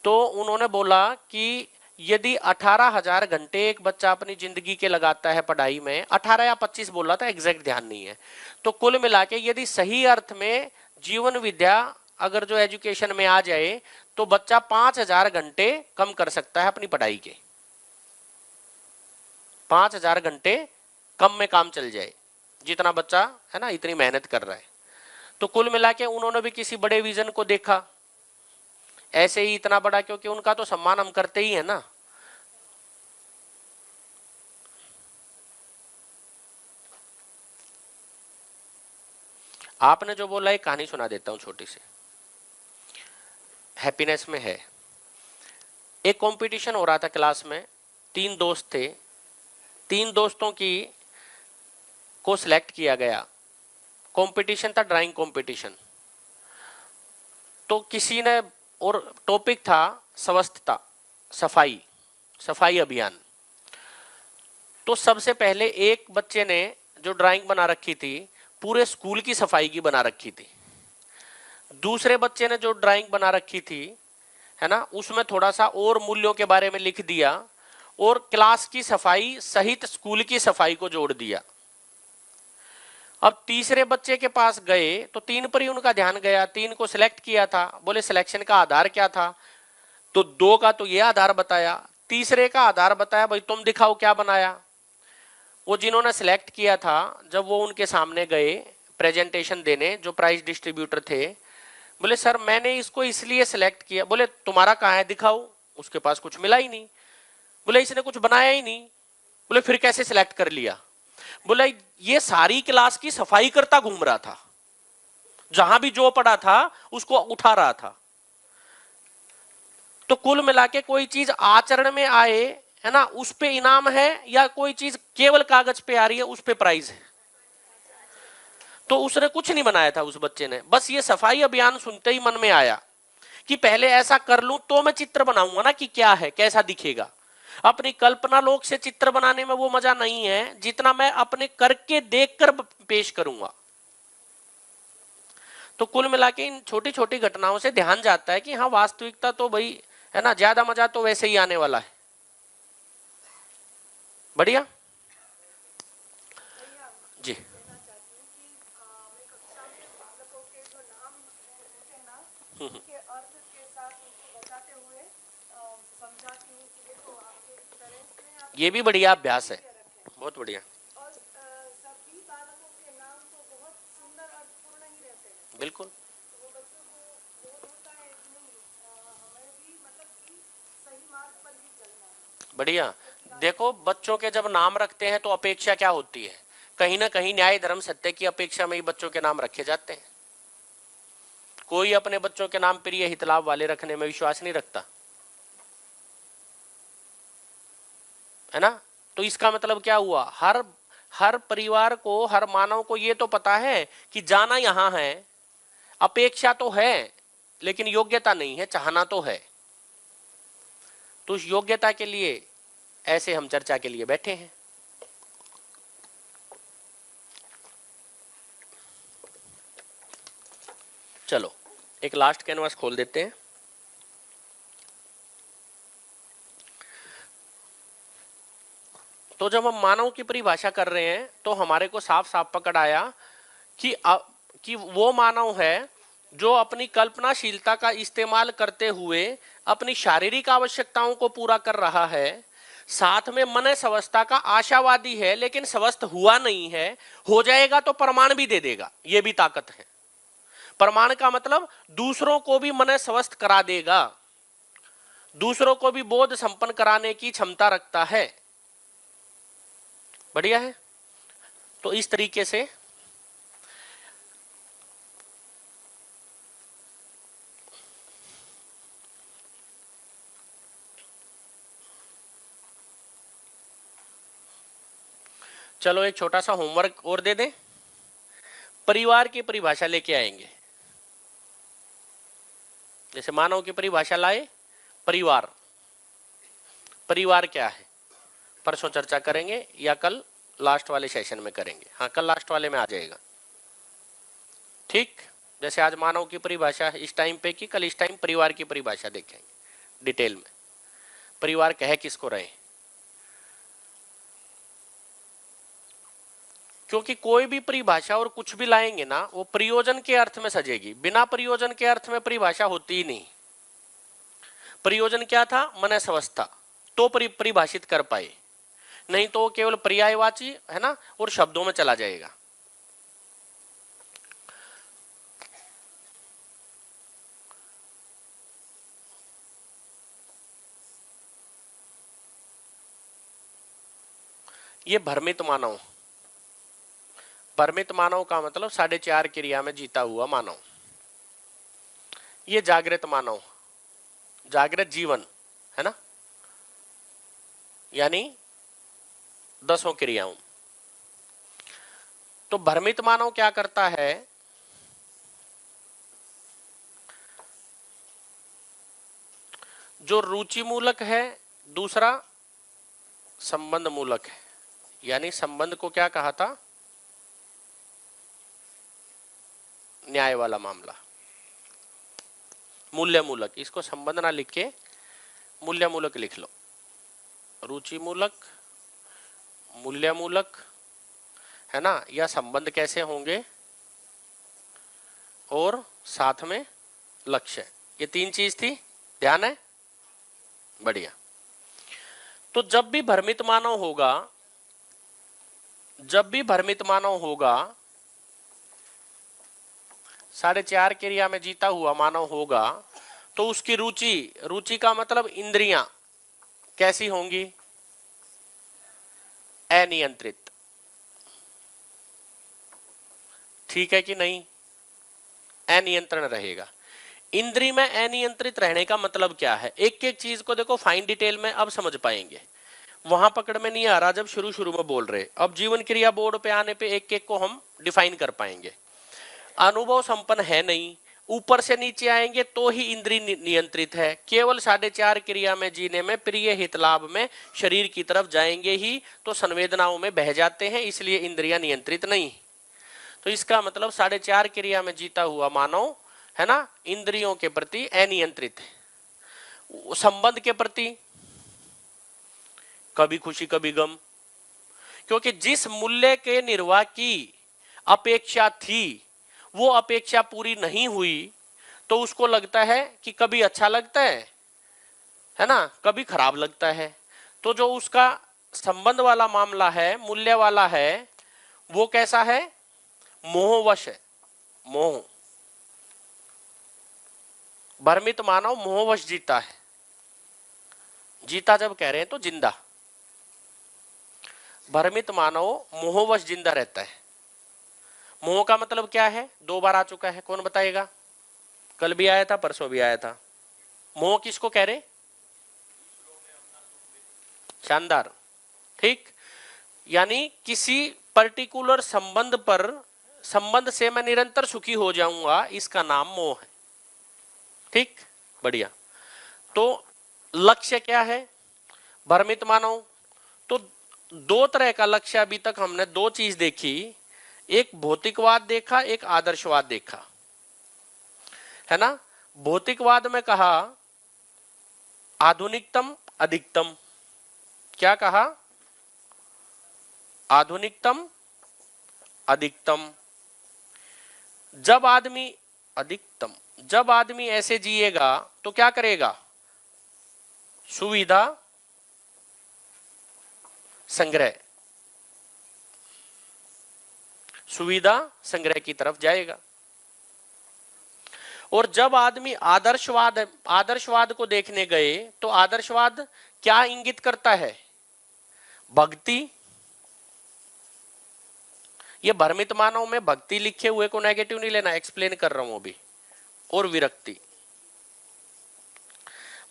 तो उन्होंने बोला कि यदि 18,000 घंटे एक बच्चा अपनी जिंदगी के लगाता है पढ़ाई में, 18 या 25 बोला था, एग्जैक्ट ध्यान नहीं है, तो कुल मिला के यदि सही अर्थ में जीवन विद्या अगर जो एजुकेशन में आ जाए, तो बच्चा 5,000 घंटे कम कर सकता है अपनी पढ़ाई के। 5,000 घंटे कम में काम चल जाए, जितना बच्चा, है ना, इतनी मेहनत कर रहा है। तो कुल मिला के उन्होंने भी किसी बड़े विजन को देखा, ऐसे ही इतना बड़ा, क्योंकि उनका तो सम्मान हम करते ही है ना। आपने जो बोला एक कहानी सुना देता हूं छोटी सी, हैप्पीनेस में है। एक कंपटीशन हो रहा था क्लास में, 3 दोस्त थे, 3 दोस्तों की को सिलेक्ट किया गया। कंपटीशन था ड्राइंग कंपटीशन। तो किसी ने, और टॉपिक था स्वच्छता, सफाई अभियान। तो सबसे पहले एक बच्चे ने जो ड्राइंग बना रखी थी, पूरे स्कूल की सफाई की बना रखी थी। दूसरे बच्चे ने जो ड्राइंग बना रखी थी, है ना, उसमें थोड़ा सा और मूल्यों के बारे में लिख दिया, और क्लास की सफाई सहित स्कूल की सफाई को जोड़ दिया। अब तीसरे बच्चे के पास गए तो 3 पर ही उनका ध्यान गया। 3 को सिलेक्ट किया था, बोले सिलेक्शन का आधार क्या था, तो 2 का तो ये आधार बताया, तीसरे का आधार बताया, भाई तुम दिखाओ क्या बनाया। वो जिन्होंने सिलेक्ट किया था, जब वो उनके सामने गए प्रेजेंटेशन देने, जो प्राइज डिस्ट्रीब्यूटर थे, बोले सर मैंने इसको इसलिए सिलेक्ट किया। बोले तुम्हारा कहाँ है, दिखाओ। उसके पास कुछ मिला ही नहीं। बोले इसने कुछ बनाया ही नहीं। बोले फिर कैसे सिलेक्ट कर लिया। बोले ये सारी क्लास की सफाई करता घूम रहा था, जहां भी जो पड़ा था उसको उठा रहा था। तो कुल मिला के कोई चीज आचरण में आए, है ना, उस पे इनाम है, या कोई चीज केवल कागज पे आ रही है उस पे प्राइज है। तो उसने कुछ नहीं बनाया था उस बच्चे ने, बस ये सफाई अभियान सुनते ही मन में आया कि पहले ऐसा कर लूं तो मैं चित्र बनाऊंगा ना कि क्या है, कैसा दिखेगा। अपनी कल्पना लोक से चित्र बनाने में वो मजा नहीं है जितना मैं अपने करके देखकर पेश करूंगा। तो कुल मिला के इन छोटी छोटी घटनाओं से ध्यान जाता है कि हाँ वास्तविकता तो भाई है ना, ज्यादा मजा तो वैसे ही आने वाला है। बढ़िया जी। ये भी बढ़िया अभ्यास है, बहुत बढ़िया। बिल्कुल बढ़िया। देखो बच्चों के जब नाम रखते हैं तो अपेक्षा क्या होती है, कहीं ना कहीं न्याय धर्म सत्य की अपेक्षा में ही बच्चों के नाम रखे जाते हैं। कोई अपने बच्चों के नाम प्रिय हित लाभ वाले रखने में विश्वास नहीं रखता है ना। तो इसका मतलब क्या हुआ, हर परिवार को, हर मानव को ये तो पता है कि जाना यहां है, अपेक्षा तो है लेकिन योग्यता नहीं है, चाहना तो है। तो उस योग्यता के लिए ऐसे हम चर्चा के लिए बैठे हैं। चलो एक लास्ट कैनवास खोल देते हैं। तो जब हम मानव की परिभाषा कर रहे हैं तो हमारे को साफ साफ पकड़ आया कि वो मानव है जो अपनी कल्पनाशीलता का इस्तेमाल करते हुए अपनी शारीरिक आवश्यकताओं को पूरा कर रहा है, साथ में मन स्वस्थता का आशावादी है लेकिन स्वस्थ हुआ नहीं है, हो जाएगा तो प्रमाण भी दे देगा, ये भी ताकत है। प्रमाण का मतलब दूसरों को भी मन स्वस्थ करा देगा, दूसरों को भी बोध संपन्न कराने की क्षमता रखता है। बढ़िया है। तो इस तरीके से चलो एक छोटा सा होमवर्क और दे दें। परिवार की परिभाषा लेके आएंगे, जैसे मानव की परिभाषा लाए, परिवार, परिवार क्या है परसों चर्चा करेंगे या कल लास्ट वाले सेशन में करेंगे। हाँ कल लास्ट वाले में आ जाएगा, ठीक। जैसे आज मानव की परिभाषा इस टाइम पे की, कल इस टाइम परिवार की परिभाषा देखेंगे डिटेल में, परिवार कहे किसको रहे। क्योंकि कोई भी परिभाषा और कुछ भी लाएंगे ना वो प्रयोजन के अर्थ में सजेगी, बिना प्रयोजन के अर्थ में परिभाषा होती ही नहीं। प्रयोजन क्या था, मन स्वस्थता, तो परिभाषित कर पाए, नहीं तो केवल पर्यायवाची है ना और शब्दों में चला जाएगा। ये भ्रमित मानव, भ्रमित मानव का मतलब 4.5 क्रिया में जीता हुआ मानव। ये जागृत मानव, जागृत जीवन है ना, यानी 10 क्रियाओं। तो भ्रमित मानव क्या करता है, जो रुचि मूलक है, दूसरा संबंध मूलक है, यानी संबंध को क्या कहा था, न्याय वाला मामला, मूल्य मूलक, इसको संबंध ना लिख के मूल्य मूलक लिख लो। रुचि मूलक, मूल्य मूलक है ना, या संबंध कैसे होंगे और साथ में लक्ष्य, ये 3 चीज थी, ध्यान है। बढ़िया। तो जब भी भ्रमित मानव होगा, जब भी भ्रमित मानव होगा, 4.5 क्रिया में जीता हुआ मानव होगा, तो उसकी रुचि, रुचि का मतलब इंद्रियां कैसी होंगी, अनियंत्रित। ठीक है कि नहीं, अनियंत्रण रहेगा। इंद्रिय में अनियंत्रित रहने का मतलब क्या है, एक एक चीज को देखो फाइन डिटेल में अब समझ पाएंगे। वहां पकड़ में नहीं आ रहा जब शुरू शुरू में बोल रहे। अब जीवन क्रिया बोर्ड पे आने पे एक एक को हम डिफाइन कर पाएंगे। अनुभव संपन्न है नहीं, ऊपर से नीचे आएंगे तो ही इंद्रिय नियंत्रित है। केवल 4.5 क्रिया में जीने में, प्रिय हित लाभ में शरीर की तरफ जाएंगे ही तो संवेदनाओं में बह जाते हैं, इसलिए इंद्रियां नियंत्रित नहीं। तो इसका मतलब 4.5 क्रिया में जीता हुआ मानव है ना, इंद्रियों के प्रति अनियंत्रित है। संबंध के प्रति कभी खुशी कभी गम, क्योंकि जिस मूल्य के निर्वाह की अपेक्षा थी वो अपेक्षा पूरी नहीं हुई तो उसको लगता है कि कभी अच्छा लगता है ना, कभी खराब लगता है। तो जो उसका संबंध वाला मामला है, मूल्य वाला है, वो कैसा है? मोहवश है। मोह, भ्रमित मानव मोहवश जीता है। जीता जब कह रहे हैं तो जिंदा, भ्रमित मानव मोहवश जिंदा रहता है। मोह का मतलब क्या है? 2 बार आ चुका है, कौन बताएगा? कल भी आया था, परसों भी आया था। मोह किसको कह रहे? शानदार, ठीक। यानी किसी पर्टिकुलर संबंध से मैं निरंतर सुखी हो जाऊंगा, इसका नाम मोह है। ठीक, बढ़िया। तो लक्ष्य क्या है? भ्रमित मानव। तो 2 तरह का लक्ष्य अभी तक हमने 2 चीज देखी, एक भौतिकवाद देखा, एक आदर्शवाद देखा, है ना। भौतिकवाद में कहा आधुनिकतम अधिकतम। क्या कहा? आधुनिकतम अधिकतम। जब आदमी ऐसे जिएगा तो क्या करेगा? सुविधा संग्रह की तरफ जाएगा। और जब आदमी आदर्शवाद को देखने गए तो आदर्शवाद क्या इंगित करता है? भक्ति। ये भ्रमित मानव में भक्ति लिखे हुए को नेगेटिव नहीं लेना, एक्सप्लेन कर रहा हूं अभी। और विरक्ति।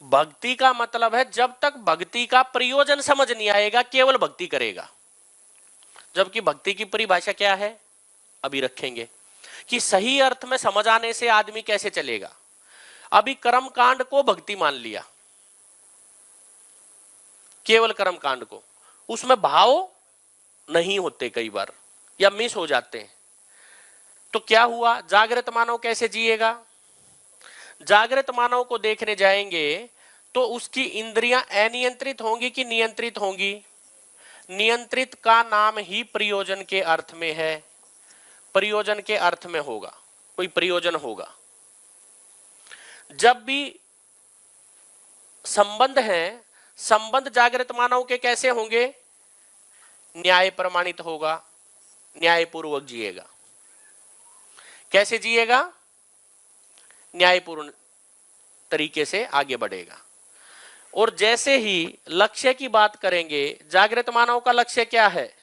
भक्ति का मतलब है जब तक भक्ति का प्रयोजन समझ नहीं आएगा केवल भक्ति करेगा। जबकि भक्ति की परिभाषा क्या है अभी रखेंगे कि सही अर्थ में समझ आने से आदमी कैसे चलेगा। अभी कर्म कांड को भक्ति मान लिया, केवल कर्म कांड को, उसमें भाव नहीं होते कई बार या मिस हो जाते हैं। तो क्या हुआ? जागृत मानव कैसे जिएगा? जागृत मानव को देखने जाएंगे तो उसकी इंद्रियां अनियंत्रित होंगी कि नियंत्रित होंगी? नियंत्रित का नाम ही प्रयोजन के अर्थ में है। प्रयोजन के अर्थ में होगा, कोई प्रयोजन होगा। जब भी संबंध है, संबंध जागृत मानव के कैसे होंगे? न्याय प्रमाणित होगा, न्यायपूर्वक जिएगा। कैसे जिएगा? न्यायपूर्ण तरीके से आगे बढ़ेगा। और जैसे ही लक्ष्य की बात करेंगे, जागृत मानव का लक्ष्य क्या है?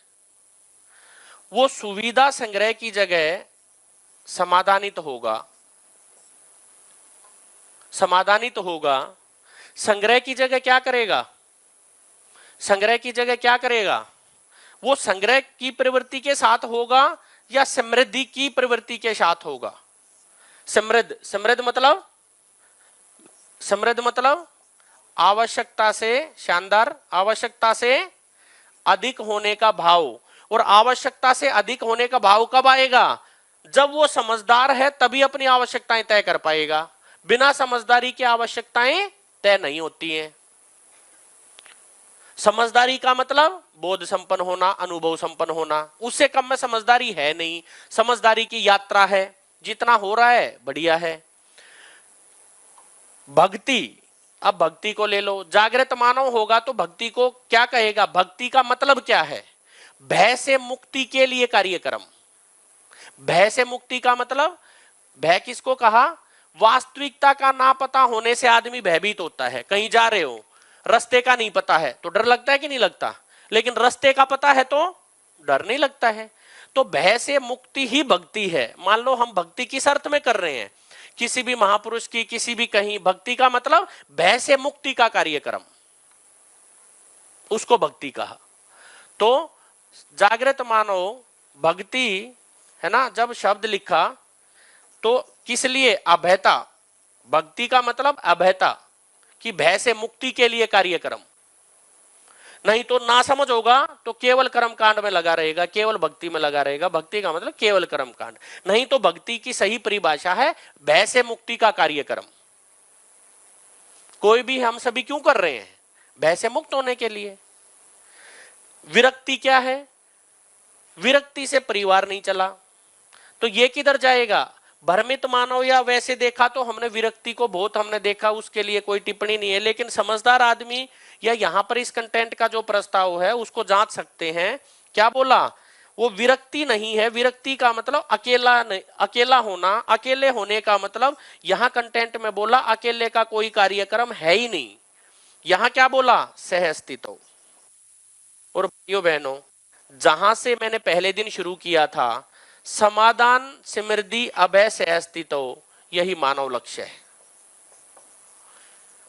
वो सुविधा संग्रह की जगह समाधानित होगा। संग्रह की जगह क्या करेगा? वो संग्रह की प्रवृत्ति के साथ होगा या समृद्धि की प्रवृत्ति के साथ होगा? समृद्ध मतलब आवश्यकता से, शानदार, आवश्यकता से अधिक होने का भाव। और आवश्यकता से अधिक होने का भाव कब आएगा? जब वो समझदार है तभी अपनी आवश्यकताएं तय कर पाएगा। बिना समझदारी के आवश्यकताएं तय नहीं होती हैं। समझदारी का मतलब बोध संपन्न होना, अनुभव संपन्न होना। उससे कम में समझदारी है नहीं। समझदारी की यात्रा है, जितना हो रहा है बढ़िया है। भक्ति, अब भक्ति को ले लो। जागृत मानव होगा तो भक्ति को क्या कहेगा? भक्ति का मतलब क्या है? भय से मुक्ति के लिए कार्यक्रम। भय से मुक्ति का मतलब, भय किसको कहा? वास्तविकता का ना पता होने से आदमी भयभीत होता है। कहीं जा रहे हो, रास्ते का नहीं पता है तो डर लगता है कि नहीं लगता? लेकिन रास्ते का पता है तो डर नहीं लगता है। तो भय से मुक्ति ही भक्ति है। मान लो हम भक्ति किस अर्थ में कर रहे हैं, किसी भी महापुरुष की, किसी भी कहीं, भक्ति का मतलब भय से मुक्ति का कार्यक्रम। उसको भक्ति कहा। तो जागृत मानव भक्ति है ना, जब शब्द लिखा तो किस लिए? अभयता। भक्ति का मतलब अभयता, कि भय से मुक्ति के लिए कार्यक्रम। नहीं तो ना समझ होगा तो केवल कर्म कांड में लगा रहेगा, केवल भक्ति में लगा रहेगा। भक्ति का मतलब केवल कर्म कांड नहीं। तो भक्ति की सही परिभाषा है भय से मुक्ति का कार्यक्रम। कोई भी हम सभी क्यों कर रहे हैं? भय से मुक्त होने के लिए। विरक्ति क्या है? विरक्ति से परिवार नहीं चला तो ये किधर जाएगा? भ्रमित मानव या वैसे देखा तो हमने विरक्ति को बहुत हमने देखा, उसके लिए कोई टिप्पणी नहीं है। लेकिन समझदार आदमी या यहां पर इस कंटेंट का जो प्रस्ताव है उसको जांच सकते हैं। क्या बोला? वो विरक्ति नहीं है। विरक्ति का मतलब अकेला नहीं, अकेला होना। अकेले होने का मतलब यहां कंटेंट में बोला अकेले का कोई कार्यक्रम है ही नहीं। यहां क्या बोला? सह अस्तित्व। और भाइयों बहनों, जहां से मैंने पहले दिन शुरू किया था, समाधान समृद्धि अभय सह अस्तित्व, यही मानव लक्ष्य है।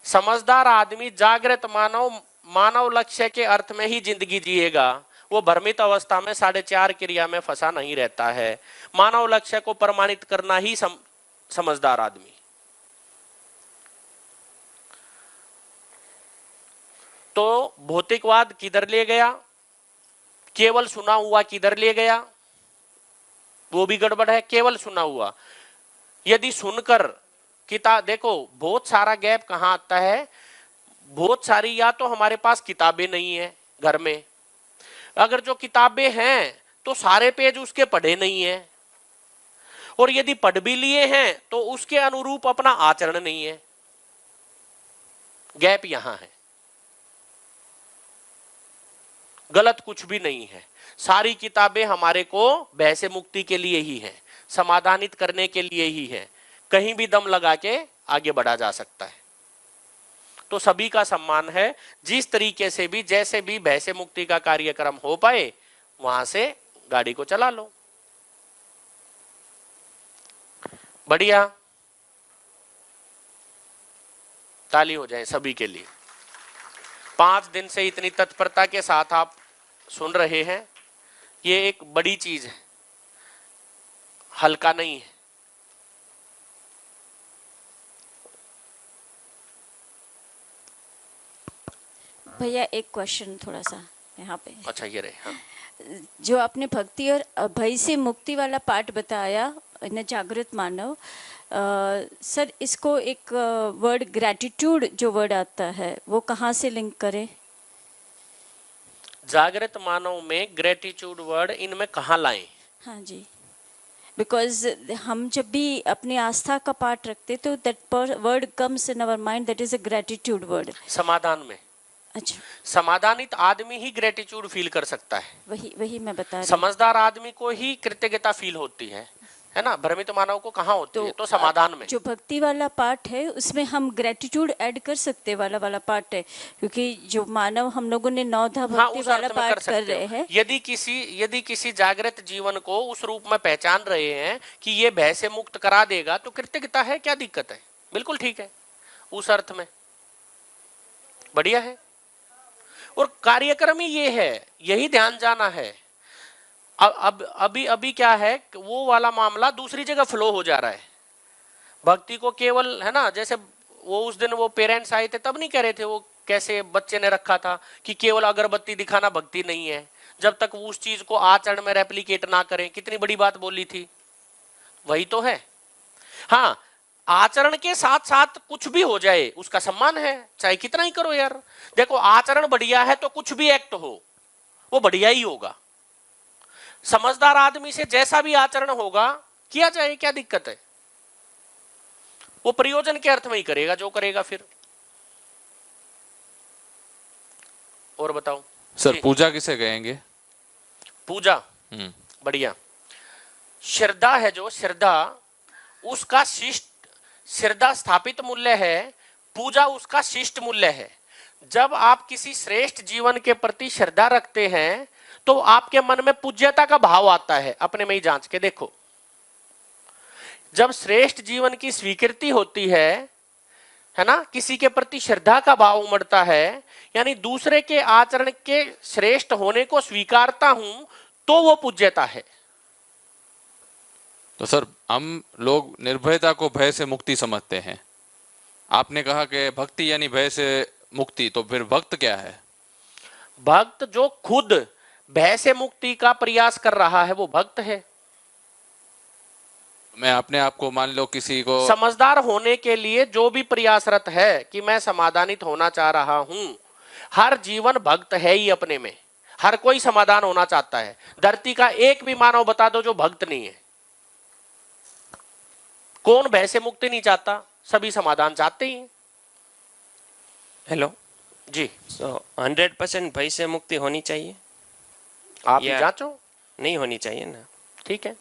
समझदार आदमी जागृत मानव मानव लक्ष्य के अर्थ में ही जिंदगी जिएगा। वो भ्रमित अवस्था में 4.5 क्रिया में फंसा नहीं रहता है। मानव लक्ष्य को प्रमाणित करना ही समझदार आदमी। तो भौतिकवाद किधर ले गया? केवल सुना हुआ किधर ले गया? वो भी गड़बड़ है। केवल सुना हुआ, यदि सुनकर किताब, देखो बहुत सारा गैप कहां आता है। बहुत सारी, या तो हमारे पास किताबें नहीं है घर में, अगर जो किताबें हैं तो सारे पेज उसके पढ़े नहीं है, और यदि पढ़ भी लिए हैं तो उसके अनुरूप अपना आचरण नहीं है। गैप यहां है। गलत कुछ भी नहीं है। सारी किताबें हमारे को भय से मुक्ति के लिए ही है, समाधानित करने के लिए ही है। कहीं भी दम लगा के आगे बढ़ा जा सकता है। तो सभी का सम्मान है। जिस तरीके से भी, जैसे भी भय से मुक्ति का कार्यक्रम हो पाए, वहां से गाड़ी को चला लो। बढ़िया, ताली हो जाए सभी के लिए। 5 दिन से इतनी तत्परता के साथ आप सुन रहे हैं, ये एक बड़ी चीज है, हल्का नहीं है। भैया एक क्वेश्चन थोड़ा सा यहाँ पे। अच्छा ये रहे। हाँ। जो आपने भक्ति और भय से मुक्ति वाला पार्ट बताया न, जागृत मानव, सर इसको एक वर्ड ग्रैटिट्यूड जो वर्ड आता है वो कहाँ से लिंक करें? जागृत मानव में ग्रेटिट्यूड वर्ड इनमें कहाँ लाएं? हाँ जी, बिकॉज हम जब भी अपनी आस्था का पार्ट रखते तो that word comes in our mind, that is a gratitude word. समाधान में। अच्छा, समाधानित आदमी ही ग्रेटिट्यूड फील कर सकता है। वही मैं बता रही हूँ। समझदार आदमी को ही कृतज्ञता फील होती है ना। भ्रमित मानव को कहाँ होती है? तो समाधान में। जो भक्ति वाला पार्ट है उसमें हम ग्रेटिट्यूड ऐड कर सकते वाला पार्ट है, क्योंकि जो मानव हम लोगों ने 9धा भक्ति वाला पार्ट कर रहे हैं। यदि किसी जागृत जीवन को उस रूप में पहचान रहे हैं कि ये भय से मुक्त करा देगा, तो कृतज्ञता है, क्या दिक्कत है? बिल्कुल ठीक है, उस अर्थ में बढ़िया है। और कार्यक्रम ही ये है, यही ध्यान जाना है। अब अभी क्या है, वो वाला मामला दूसरी जगह फ्लो हो जा रहा है। भक्ति को केवल, है ना, जैसे वो उस दिन वो पेरेंट्स आए थे तब नहीं कह रहे थे वो कैसे बच्चे ने रखा था कि केवल अगरबत्ती दिखाना भक्ति नहीं है, जब तक वो उस चीज को आचरण में रेप्लिकेट ना करें। कितनी बड़ी बात बोली थी, वही तो है। हाँ, आचरण के साथ साथ कुछ भी हो जाए उसका सम्मान है, चाहे कितना ही करो यार। देखो आचरण बढ़िया है तो कुछ भी एक्ट हो वो बढ़िया ही होगा। समझदार आदमी से जैसा भी आचरण होगा किया जाए, क्या दिक्कत है? वो प्रयोजन के अर्थ में ही करेगा जो करेगा। फिर और बताओ सर, पूजा किसे कहेंगे? पूजा बढ़िया। श्रद्धा है, जो श्रद्धा उसका शिष्ट, श्रद्धा स्थापित मूल्य है, पूजा उसका शिष्ट मूल्य है। जब आप किसी श्रेष्ठ जीवन के प्रति श्रद्धा रखते हैं तो आपके मन में पूज्यता का भाव आता है। अपने में ही जांच के देखो, जब श्रेष्ठ जीवन की स्वीकृति होती है है ना, किसी के प्रति श्रद्धा का भाव उमड़ता है, यानी दूसरे के आचरण के श्रेष्ठ होने को स्वीकारता हूं, तो वो पूज्यता है। तो सर हम लोग निर्भयता को भय से मुक्ति समझते हैं। आपने कहा कि भक्ति यानी भय से मुक्ति, तो फिर भक्त क्या है? भक्त जो खुद भय से मुक्ति का प्रयास कर रहा है वो भक्त है। मैं अपने आप को मान लो किसी को समझदार होने के लिए जो भी प्रयासरत है कि मैं समाधानित होना चाह रहा हूं, हर जीवन भक्त है ही अपने में। हर कोई समाधान होना चाहता है। धरती का एक भी मानव बता दो जो भक्त नहीं है। कौन भय से मुक्ति नहीं चाहता? सभी समाधान चाहते ही हैं। हेलो जी, 100% भय से मुक्ति होनी चाहिए? आप ही या- जांचो। नहीं होनी चाहिए ना? ठीक है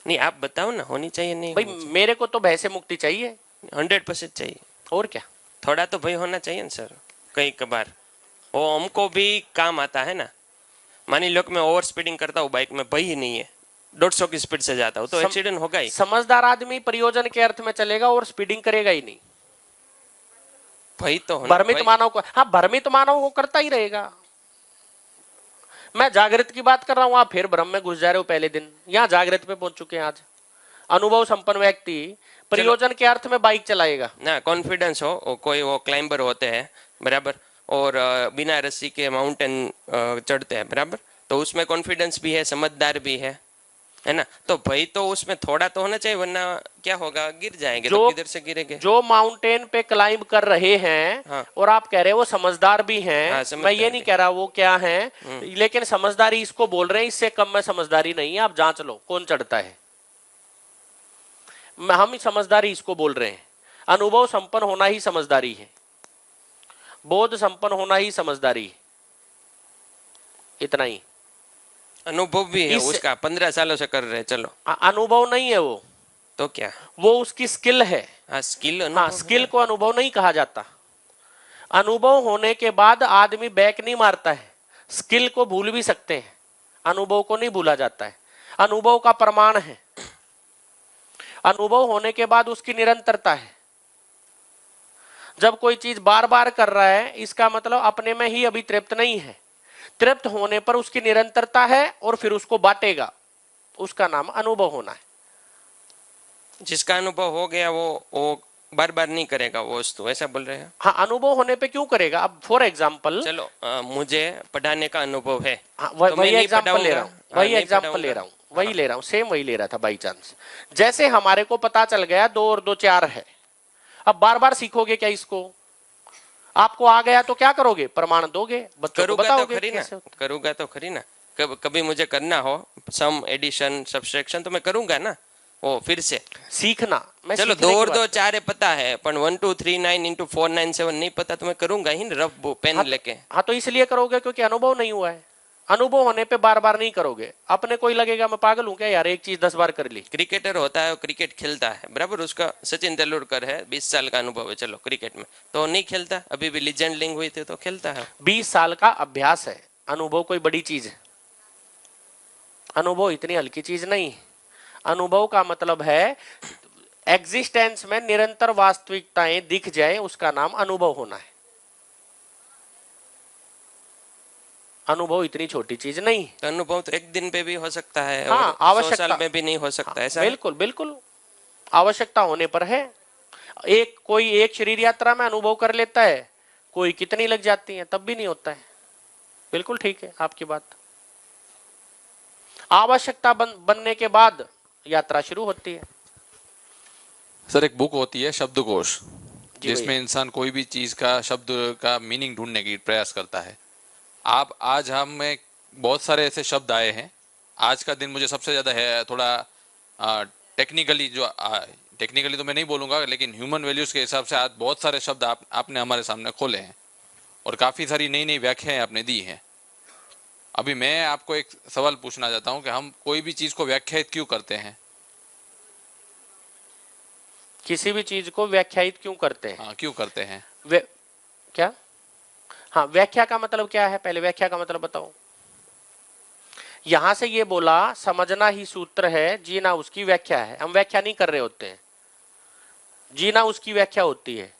नहीं, आप बताओ ना, होनी चाहिए नहीं भाई, होनी मेरे को तो भय से मुक्ति चाहिए। चाहिए? 100% चाहिए। और क्या? थोड़ा तो भय होना चाहिए ना सर, कई कबार वो हमको भी काम आता है ना। मानी लो कि मैं ओवर स्पीडिंग करता हूँ बाइक में, भय ही नहीं है, 150 की स्पीड से जाता हूँ तो एक्सीडेंट होगा ही। समझदार आदमी प्रयोजन के अर्थ में चलेगा और स्पीडिंग करेगा ही नहीं। भय तो होना। भ्रमित भय- मानव को, हाँ भ्रमित मानव वो करता ही रहेगा। मैं जागृत की बात कर रहा हूं, आप फिर भ्रम में घुस जा रहे हो। पहले दिन यहाँ जागृत पे पहुंच चुके हैं। आज अनुभव संपन्न व्यक्ति प्रयोजन के अर्थ में बाइक चलाएगा ना, कॉन्फिडेंस हो, वो कोई वो क्लाइंबर होते हैं बराबर, और बिना रस्सी के माउंटेन चढ़ते हैं बराबर, तो उसमें कॉन्फिडेंस भी है, समझदार भी है ना। तो भाई तो उसमें थोड़ा तो होना चाहिए, वरना क्या होगा, गिर जाएंगे तो किधर से गिरेंगे। जो माउंटेन पे क्लाइंब कर रहे हैं, हाँ। और आप कह रहे हो वो समझदार भी हैं। हाँ, मैं समझदार ये नहीं भी। कह रहा वो क्या है, लेकिन समझदारी इसको बोल रहे हैं, इससे कम में समझदारी नहीं है। आप जांच लो कौन चढ़ता है। हम समझदारी इसको बोल रहे हैं। अनुभव संपन्न होना ही समझदारी है, बोध संपन्न होना ही समझदारी है। इतना ही अनुभव भी है इस- उसका, 15 सालों से कर रहे हैं। चलो, अनुभव नहीं है वो तो क्या? वो उसकी स्किल है। हाँ, स्किल। हाँ, स्किल को अनुभव नहीं कहा जाता। अनुभव होने के बाद आदमी बैक नहीं मारता है। स्किल को भूल भी सकते हैं, अनुभव को नहीं भूला जाता है। अनुभव का प्रमाण है। अनुभव होने के बाद उसकी निरंतरता है। जब कोई चीज बार बार कर रहा है, इसका मतलब अपने में ही अभी तृप्त नहीं है। तृप्त होने पर उसकी निरंतरता है और फिर उसको बांटेगा, उसका नाम अनुभव होना है। जिसका अनुभव हो गया वो बार बार नहीं करेगा वो वस्तु, ऐसा बोल रहे हैं? हाँ, अनुभव होने पे क्यों करेगा? अब फॉर एग्जाम्पल, चलो, मुझे पढ़ाने का अनुभव है, हाँ, तो मैं वही नहीं एग्जाम्पल ले रहा हूँ, पढ़ाऊंगा। वही नहीं एग्जाम्पल पढ़ाऊंगा। ले रहा हूँ, वही ले रहा हूँ, सेम वही ले रहा था बाई चांस। जैसे हमारे को पता चल गया 2 और 2 4 है, अब बार बार सीखोगे क्या इसको? आपको आ गया तो क्या करोगे? प्रमाण दोगे, बच्चों को करूंगा तो बताओगे खरी ना, कैसे होता है। करूंगा तो खरी ना। कभी मुझे करना हो सम, एडिशन, सब्सट्रैक्शन, तो मैं करूंगा ना वो फिर से। सीखना, मैं चलो, सीखने 2 की और बात 2 4 पता है, पर 1 2 3 9 into 4 9 7 नहीं पता, तो मैं करूंगा ही ना, रफ पेन हाँ, लेके। हाँ, तो इसलिए करोगे क्योंकि अनुभव नहीं हुआ है। अनुभव होने पे बार बार नहीं करोगे। अपने कोई लगेगा मैं पागल हूं क्या यार, एक चीज 10 बार कर ली। क्रिकेटर होता है, वो क्रिकेट खेलता है बराबर, उसका सचिन तेंदुलकर है, 20 साल का अनुभव है चलो क्रिकेट में, तो नहीं खेलता, अभी भी लीजेंड लिंग हुई थी तो खेलता है। 20 साल का अभ्यास है। अनुभव कोई बड़ी चीज है? अनुभव इतनी हल्की चीज नहीं है। अनुभव का मतलब है एग्जिस्टेंस में निरंतर वास्तविकताएं दिख जाए, उसका नाम अनुभव होना है। अनुभव इतनी छोटी चीज नहीं है। तो अनुभव तो एक दिन पे भी हो सकता है, हाँ, और 100 आवश्यकता। साल में भी नहीं हो सकता, ऐसा है? बिल्कुल बिल्कुल, आवश्यकता होने पर है। कोई एक शरीर यात्रा में अनुभव कर लेता है, कोई कितनी लग जाती है तब भी नहीं होता है। बिल्कुल ठीक है आपकी बात। आवश्यकता बनने के बाद यात्रा शुरू होती है। सर एक बुक होती है शब्दकोश, जी जिसमें भैया। इंसान कोई भी चीज का शब्द का मीनिंग ढूंढने की प्रयास करता है। आज हमें बहुत सारे ऐसे शब्द आए हैं। आज का दिन मुझे सबसे ज्यादा है थोड़ा टेक्निकली टेक्निकली तो मैं नहीं बोलूंगा, लेकिन ह्यूमन वैल्यूज के हिसाब से आज बहुत सारे शब्द आपने हमारे सामने खोले हैं और काफी सारी नई नई व्याख्याएं आपने दी हैं। अभी मैं आपको एक सवाल पूछना चाहता हूं कि हम कोई भी चीज को व्याख्यायित क्यों करते हैं? किसी भी चीज को व्याख्यायित क्यों करते हैं? हाँ, क्यों करते हैं? क्या? हाँ, व्याख्या का मतलब क्या है? पहले व्याख्या का मतलब बताओ। यहां से ये बोला समझना ही सूत्र है, जीना उसकी व्याख्या है। हम व्याख्या नहीं कर रहे होते हैं, जीना उसकी व्याख्या होती है।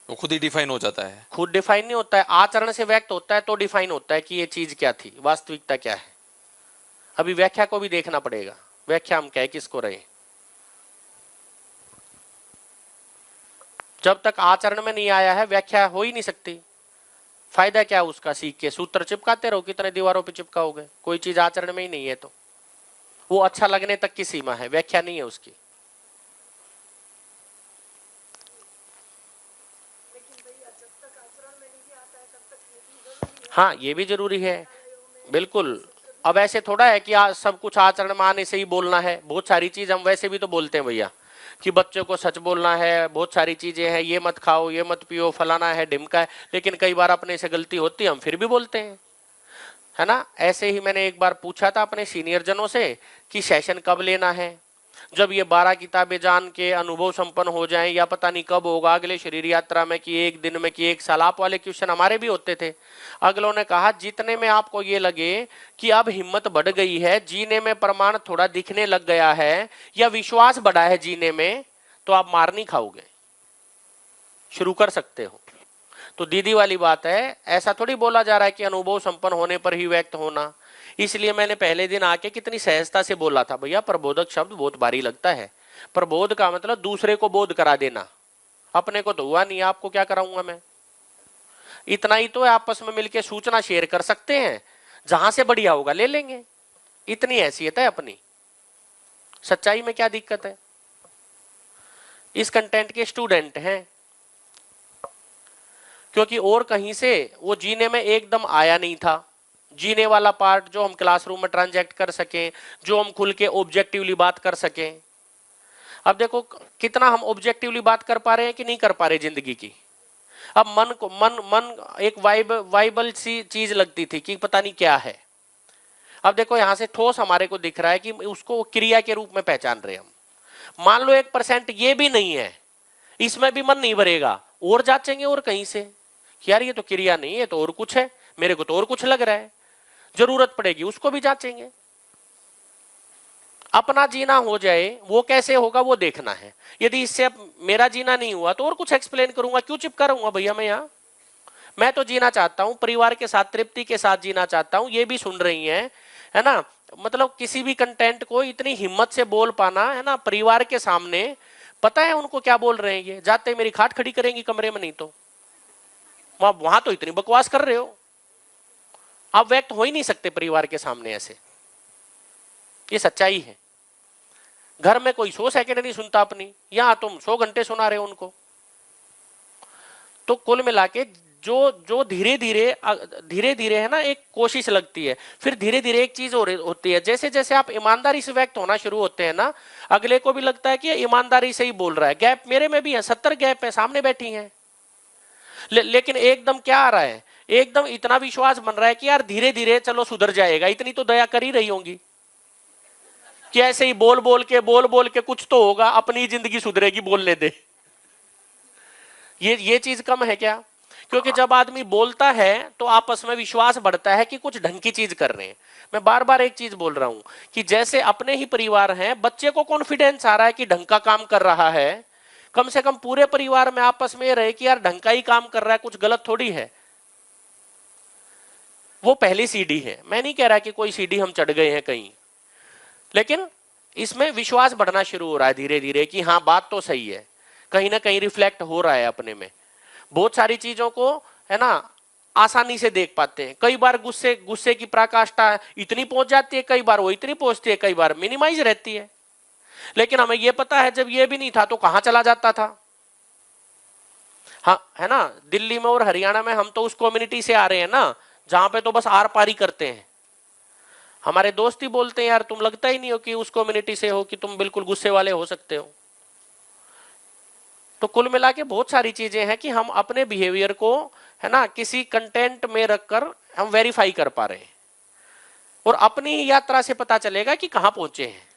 वो खुद ही डिफाइन हो जाता है। खुद डिफाइन नहीं होता है, आचरण से व्यक्त होता है तो डिफाइन होता है कि ये चीज क्या थी, वास्तविकता क्या है। अभी व्याख्या को भी देखना पड़ेगा, व्याख्या हम कह किसको रहे। जब तक आचरण में नहीं आया है व्याख्या हो ही नहीं सकती। फायदा क्या उसका, सीख के सूत्र चिपकाते रहो, कितने दीवारों पे चिपकाओगे, कोई चीज आचरण में ही नहीं है तो वो अच्छा लगने तक की सीमा है, व्याख्या नहीं है उसकी। हाँ ये भी जरूरी है, बिल्कुल। अब ऐसे थोड़ा है कि सब कुछ आचरण में आने से ही बोलना है, बहुत सारी चीज हम वैसे भी तो बोलते हैं भैया कि बच्चों को सच बोलना है, बहुत सारी चीजें हैं, ये मत खाओ, ये मत पियो, फलाना है, ढिमका है, लेकिन कई बार अपने से गलती होती है हम फिर भी बोलते हैं, है ना। ऐसे ही मैंने एक बार पूछा था अपने सीनियर जनों से कि सेशन कब लेना है, जब ये 12 किताबें जान के अनुभव संपन्न हो जाएं, या पता नहीं कब होगा अगले शरीर यात्रा में, कि एक दिन में, कि एक साल। आप वाले क्वेश्चन हमारे भी होते थे। अगलों ने कहा जितने में आपको ये लगे कि अब हिम्मत बढ़ गई है, जीने में प्रमाण थोड़ा दिखने लग गया है, या विश्वास बढ़ा है जीने में, तो आप मार नहीं खाओगे, शुरू कर सकते हो। तो दीदी वाली बात है, ऐसा थोड़ी बोला जा रहा है कि अनुभव संपन्न होने पर ही व्यक्त होना। इसलिए मैंने पहले दिन आके कितनी सहजता से बोला था, भैया प्रबोधक शब्द बहुत भारी लगता है। प्रबोध का मतलब दूसरे को बोध करा देना, अपने को तो हुआ नहीं, आपको क्या कराऊंगा मैं। इतना ही तो आपस में मिलके सूचना शेयर कर सकते हैं, जहां से बढ़िया होगा ले लेंगे, इतनी हैसियत है अपनी। सच्चाई में क्या दिक्कत है। इस कंटेंट के स्टूडेंट हैं, क्योंकि और कहीं से वो जीने में एकदम आया नहीं था। जीने वाला पार्ट जो हम क्लासरूम में ट्रांजैक्ट कर सकें, जो हम खुल के ऑब्जेक्टिवली बात कर सकें। अब देखो कितना हम ऑब्जेक्टिवली बात कर पा रहे हैं कि नहीं कर पा रहे जिंदगी की। अब मन एक वाइबल सी चीज लगती थी कि पता नहीं क्या है। अब देखो यहां से ठोस हमारे को दिख रहा है कि उसको क्रिया के रूप में पहचान रहे हम। मान लो 1% ये भी नहीं है, इसमें भी मन नहीं भरेगा, और जांचेंगे और कहीं से कि यार ये तो क्रिया नहीं है, तो और कुछ है, मेरे को तो और कुछ लग रहा है। जरूरत पड़ेगी उसको भी जांचेंगे। अपना जीना हो जाए, वो कैसे होगा वो देखना है। यदि इससे अब मेरा जीना नहीं हुआ तो और कुछ एक्सप्लेन करूंगा, क्यों चिपका रहूंगा भैया मैं यहाँ। मैं तो जीना चाहता हूं, परिवार के साथ तृप्ति के साथ जीना चाहता हूं। ये भी सुन रही हैं, है ना। मतलब किसी भी कंटेंट को इतनी हिम्मत से बोल पाना, है ना, परिवार के सामने। पता है उनको क्या बोल रहे हैं, ये जाते मेरी खाट खड़ी करेंगी कमरे में, नहीं तो वहां तो इतनी बकवास कर रहे हो, आप व्यक्त हो ही नहीं सकते परिवार के सामने ऐसे। ये सच्चाई है। घर में कोई 100 सेकंड नहीं सुनता अपनी, यहां तुम 100 घंटे सुना रहे हो उनको। तो कुल मिला के जो धीरे धीरे है ना, एक कोशिश लगती है, फिर धीरे धीरे एक चीज होती है। जैसे जैसे आप ईमानदारी से व्यक्त होना शुरू होते हैं ना, अगले को भी लगता है कि ईमानदारी से ही बोल रहा है। गैप मेरे में भी है, 70 गैप है, सामने बैठी हैं। लेकिन एकदम क्या आ रहा है, एकदम इतना विश्वास बन रहा है कि यार धीरे धीरे चलो सुधर जाएगा। इतनी तो दया कर ही रही होंगी कि ऐसे ही बोल बोल के कुछ तो होगा, अपनी जिंदगी सुधरेगी, बोलने दे। ये चीज कम है क्या। क्योंकि जब आदमी बोलता है तो आपस में विश्वास बढ़ता है कि कुछ ढंग की चीज कर रहे हैं। मैं बार बार एक चीज बोल रहा हूं कि जैसे अपने ही परिवार हैं, बच्चे को कॉन्फिडेंस आ रहा है कि ढंग का काम कर रहा है, कम से कम पूरे परिवार में आपस में रहे कि यार ढंग का ही काम कर रहा है, कुछ गलत थोड़ी है। वो पहली सीढ़ी है। मैं नहीं कह रहा कि कोई सीढ़ी हम चढ़ गए हैं कहीं, लेकिन इसमें विश्वास बढ़ना शुरू हो रहा है धीरे धीरे कि हाँ बात तो सही है, कहीं ना कहीं रिफ्लेक्ट हो रहा है अपने में। बहुत सारी चीजों को, है ना, आसानी से देख पाते हैं। कई बार गुस्से की पराकाष्ठा इतनी पहुंच जाती है, कई बार वो इतनी पहुंचती है, कई बार मिनिमाइज रहती है। लेकिन हमें ये पता है जब ये भी नहीं था तो कहां चला जाता था। हाँ, है ना, दिल्ली में और हरियाणा में हम तो उस कम्युनिटी से आ रहे हैं ना, जहां पे तो बस आर पार ही करते हैं। हमारे दोस्त ही बोलते हैं यार तुम लगता ही नहीं हो कि उस कम्युनिटी से हो, कि तुम बिल्कुल गुस्से वाले हो सकते हो। तो कुल मिला के बहुत सारी चीजें हैं कि हम अपने बिहेवियर को, है ना, किसी कंटेंट में रखकर हम वेरीफाई कर पा रहे हैं, और अपनी ही यात्रा से पता चलेगा कि कहां पहुंचे हैं।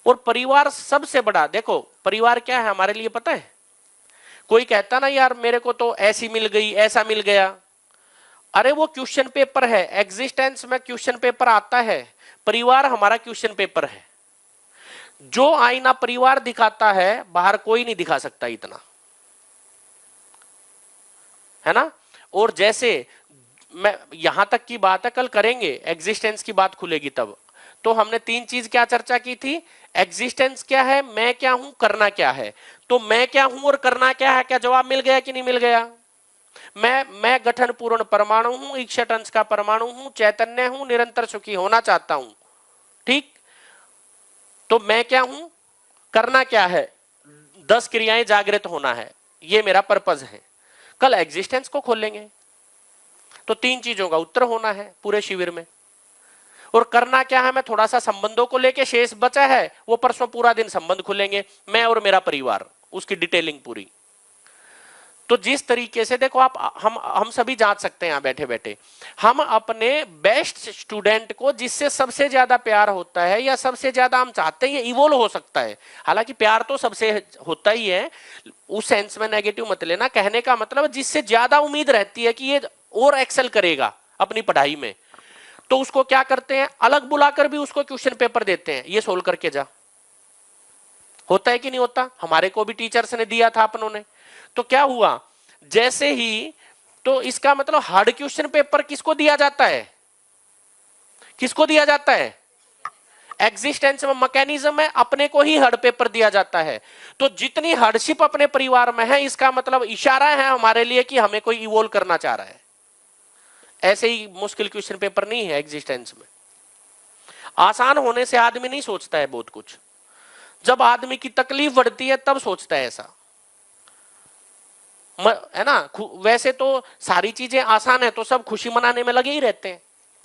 और परिवार सबसे बड़ा, देखो परिवार क्या है हमारे लिए पता है। कोई कहता ना यार मेरे को तो ऐसी मिल गई, ऐसा मिल गया, अरे वो क्वेश्चन पेपर है। एग्जिस्टेंस में क्वेश्चन पेपर आता है, परिवार हमारा क्वेश्चन पेपर है। जो आईना परिवार दिखाता है, बाहर कोई नहीं दिखा सकता इतना। है ना। और जैसे मैं यहां तक की बात है, कल करेंगे एग्जिस्टेंस की बात खुलेगी तब। तो हमने तीन चीज क्या चर्चा की थी, एग्जिस्टेंस क्या है, मैं क्या हूं, करना क्या है। तो मैं क्या हूं और करना क्या है, क्या जवाब मिल गया कि नहीं मिल गया। मैं गठन पूर्ण परमाणु हूं, इक्षट अंश का परमाणु हूं, चैतन्य हूं, निरंतर सुखी होना चाहता हूं। ठीक, तो मैं क्या हूं, करना क्या है, 10 क्रियाएं जागृत होना है, ये मेरा पर्पज है। कल एग्जिस्टेंस को खोलेंगे तो तीन चीजों का उत्तर होना है पूरे शिविर में। और करना क्या है, मैं थोड़ा सा संबंधों को लेके शेष बचा है वो परसों पूरा दिन संबंध खुलेंगे, मैं और मेरा परिवार, उसकी डिटेलिंग पूरी। तो जिस तरीके से देखो आप, हम सभी जांच सकते हैं यहां बैठे बैठे, हम अपने बेस्ट स्टूडेंट को जिससे सबसे ज्यादा प्यार होता है या सबसे ज्यादा हम चाहते हैं ये इवोल्व हो सकता है। हालांकि प्यार तो सबसे होता ही है, उस सेंस में नेगेटिव मत लेना, कहने का मतलब जिससे ज्यादा उम्मीद रहती है कि ये और एक्सेल करेगा अपनी पढ़ाई में, तो उसको क्या करते हैं, अलग बुलाकर भी उसको क्वेश्चन पेपर देते हैं, ये सोल्व करके जा। होता है कि नहीं होता, हमारे को भी टीचर्स ने दिया था अपनों ने। तो क्या हुआ, जैसे ही, तो इसका मतलब हार्ड क्वेश्चन पेपर किसको दिया जाता है, किसको दिया जाता है, एग्जिस्टेंस में मैकेनिज्म है, अपने को ही हार्ड पेपर दिया जाता है। तो जितनी हार्डशिप अपने परिवार में है, इसका मतलब इशारा है हमारे लिए कि हमें कोई इवोल्व करना चाह रहा है। ऐसे ही मुश्किल क्वेश्चन पेपर नहीं है एग्जिस्टेंस में। आसान होने से आदमी नहीं सोचता है बहुत कुछ, जब आदमी की तकलीफ बढ़ती है तब सोचता है ऐसा, है ना। वैसे तो सारी चीजें आसान है तो सब खुशी मनाने में लगे ही रहते हैं,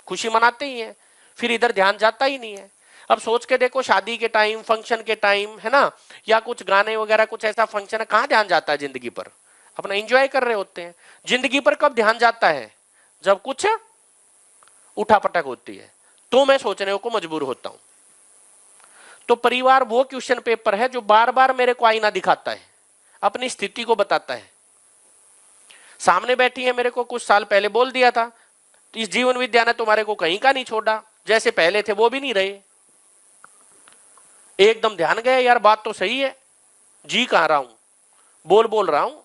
खुशी मनाते ही हैं, फिर इधर ध्यान जाता ही नहीं है। अब सोच के देखो, शादी के टाइम, फंक्शन के टाइम, है ना, या कुछ गाने वगैरह कुछ ऐसा फंक्शन है, कहां ध्यान जाता है जिंदगी पर, अपना एंजॉय कर रहे होते हैं। जिंदगी पर कब ध्यान जाता है, जब कुछ उठापटक होती है, तो मैं सोचने को मजबूर होता हूं। तो परिवार वो क्वेश्चन पेपर है जो बार बार मेरे को आईना दिखाता है, अपनी स्थिति को बताता है। सामने बैठी है, मेरे को कुछ साल पहले बोल दिया था, इस जीवन विद्या ने तुम्हारे को कहीं का नहीं छोड़ा, जैसे पहले थे वो भी नहीं रहे। एकदम ध्यान गया, यार बात तो सही है, जी कह रहा हूं, बोल रहा हूं।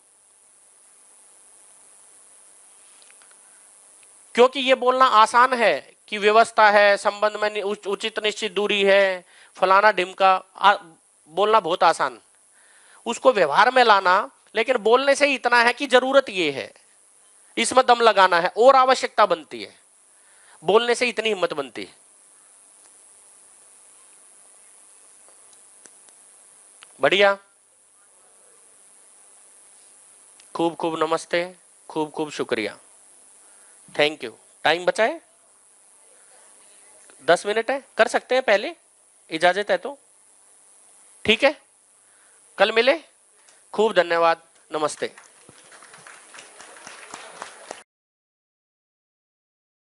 क्योंकि ये बोलना आसान है कि व्यवस्था है, संबंध में उचित निश्चित दूरी है, फलाना ढिमका, बोलना बहुत आसान, उसको व्यवहार में लाना, लेकिन बोलने से ही इतना है कि जरूरत ये है, इसमें दम लगाना है, और आवश्यकता बनती है, बोलने से इतनी हिम्मत बनती है। बढ़िया, खूब खूब नमस्ते, खूब खूब शुक्रिया, थैंक यू। टाइम बचा है 10 मिनट है, कर सकते हैं पहले, इजाजत है तो ठीक है, कल मिले, खूब धन्यवाद, नमस्ते।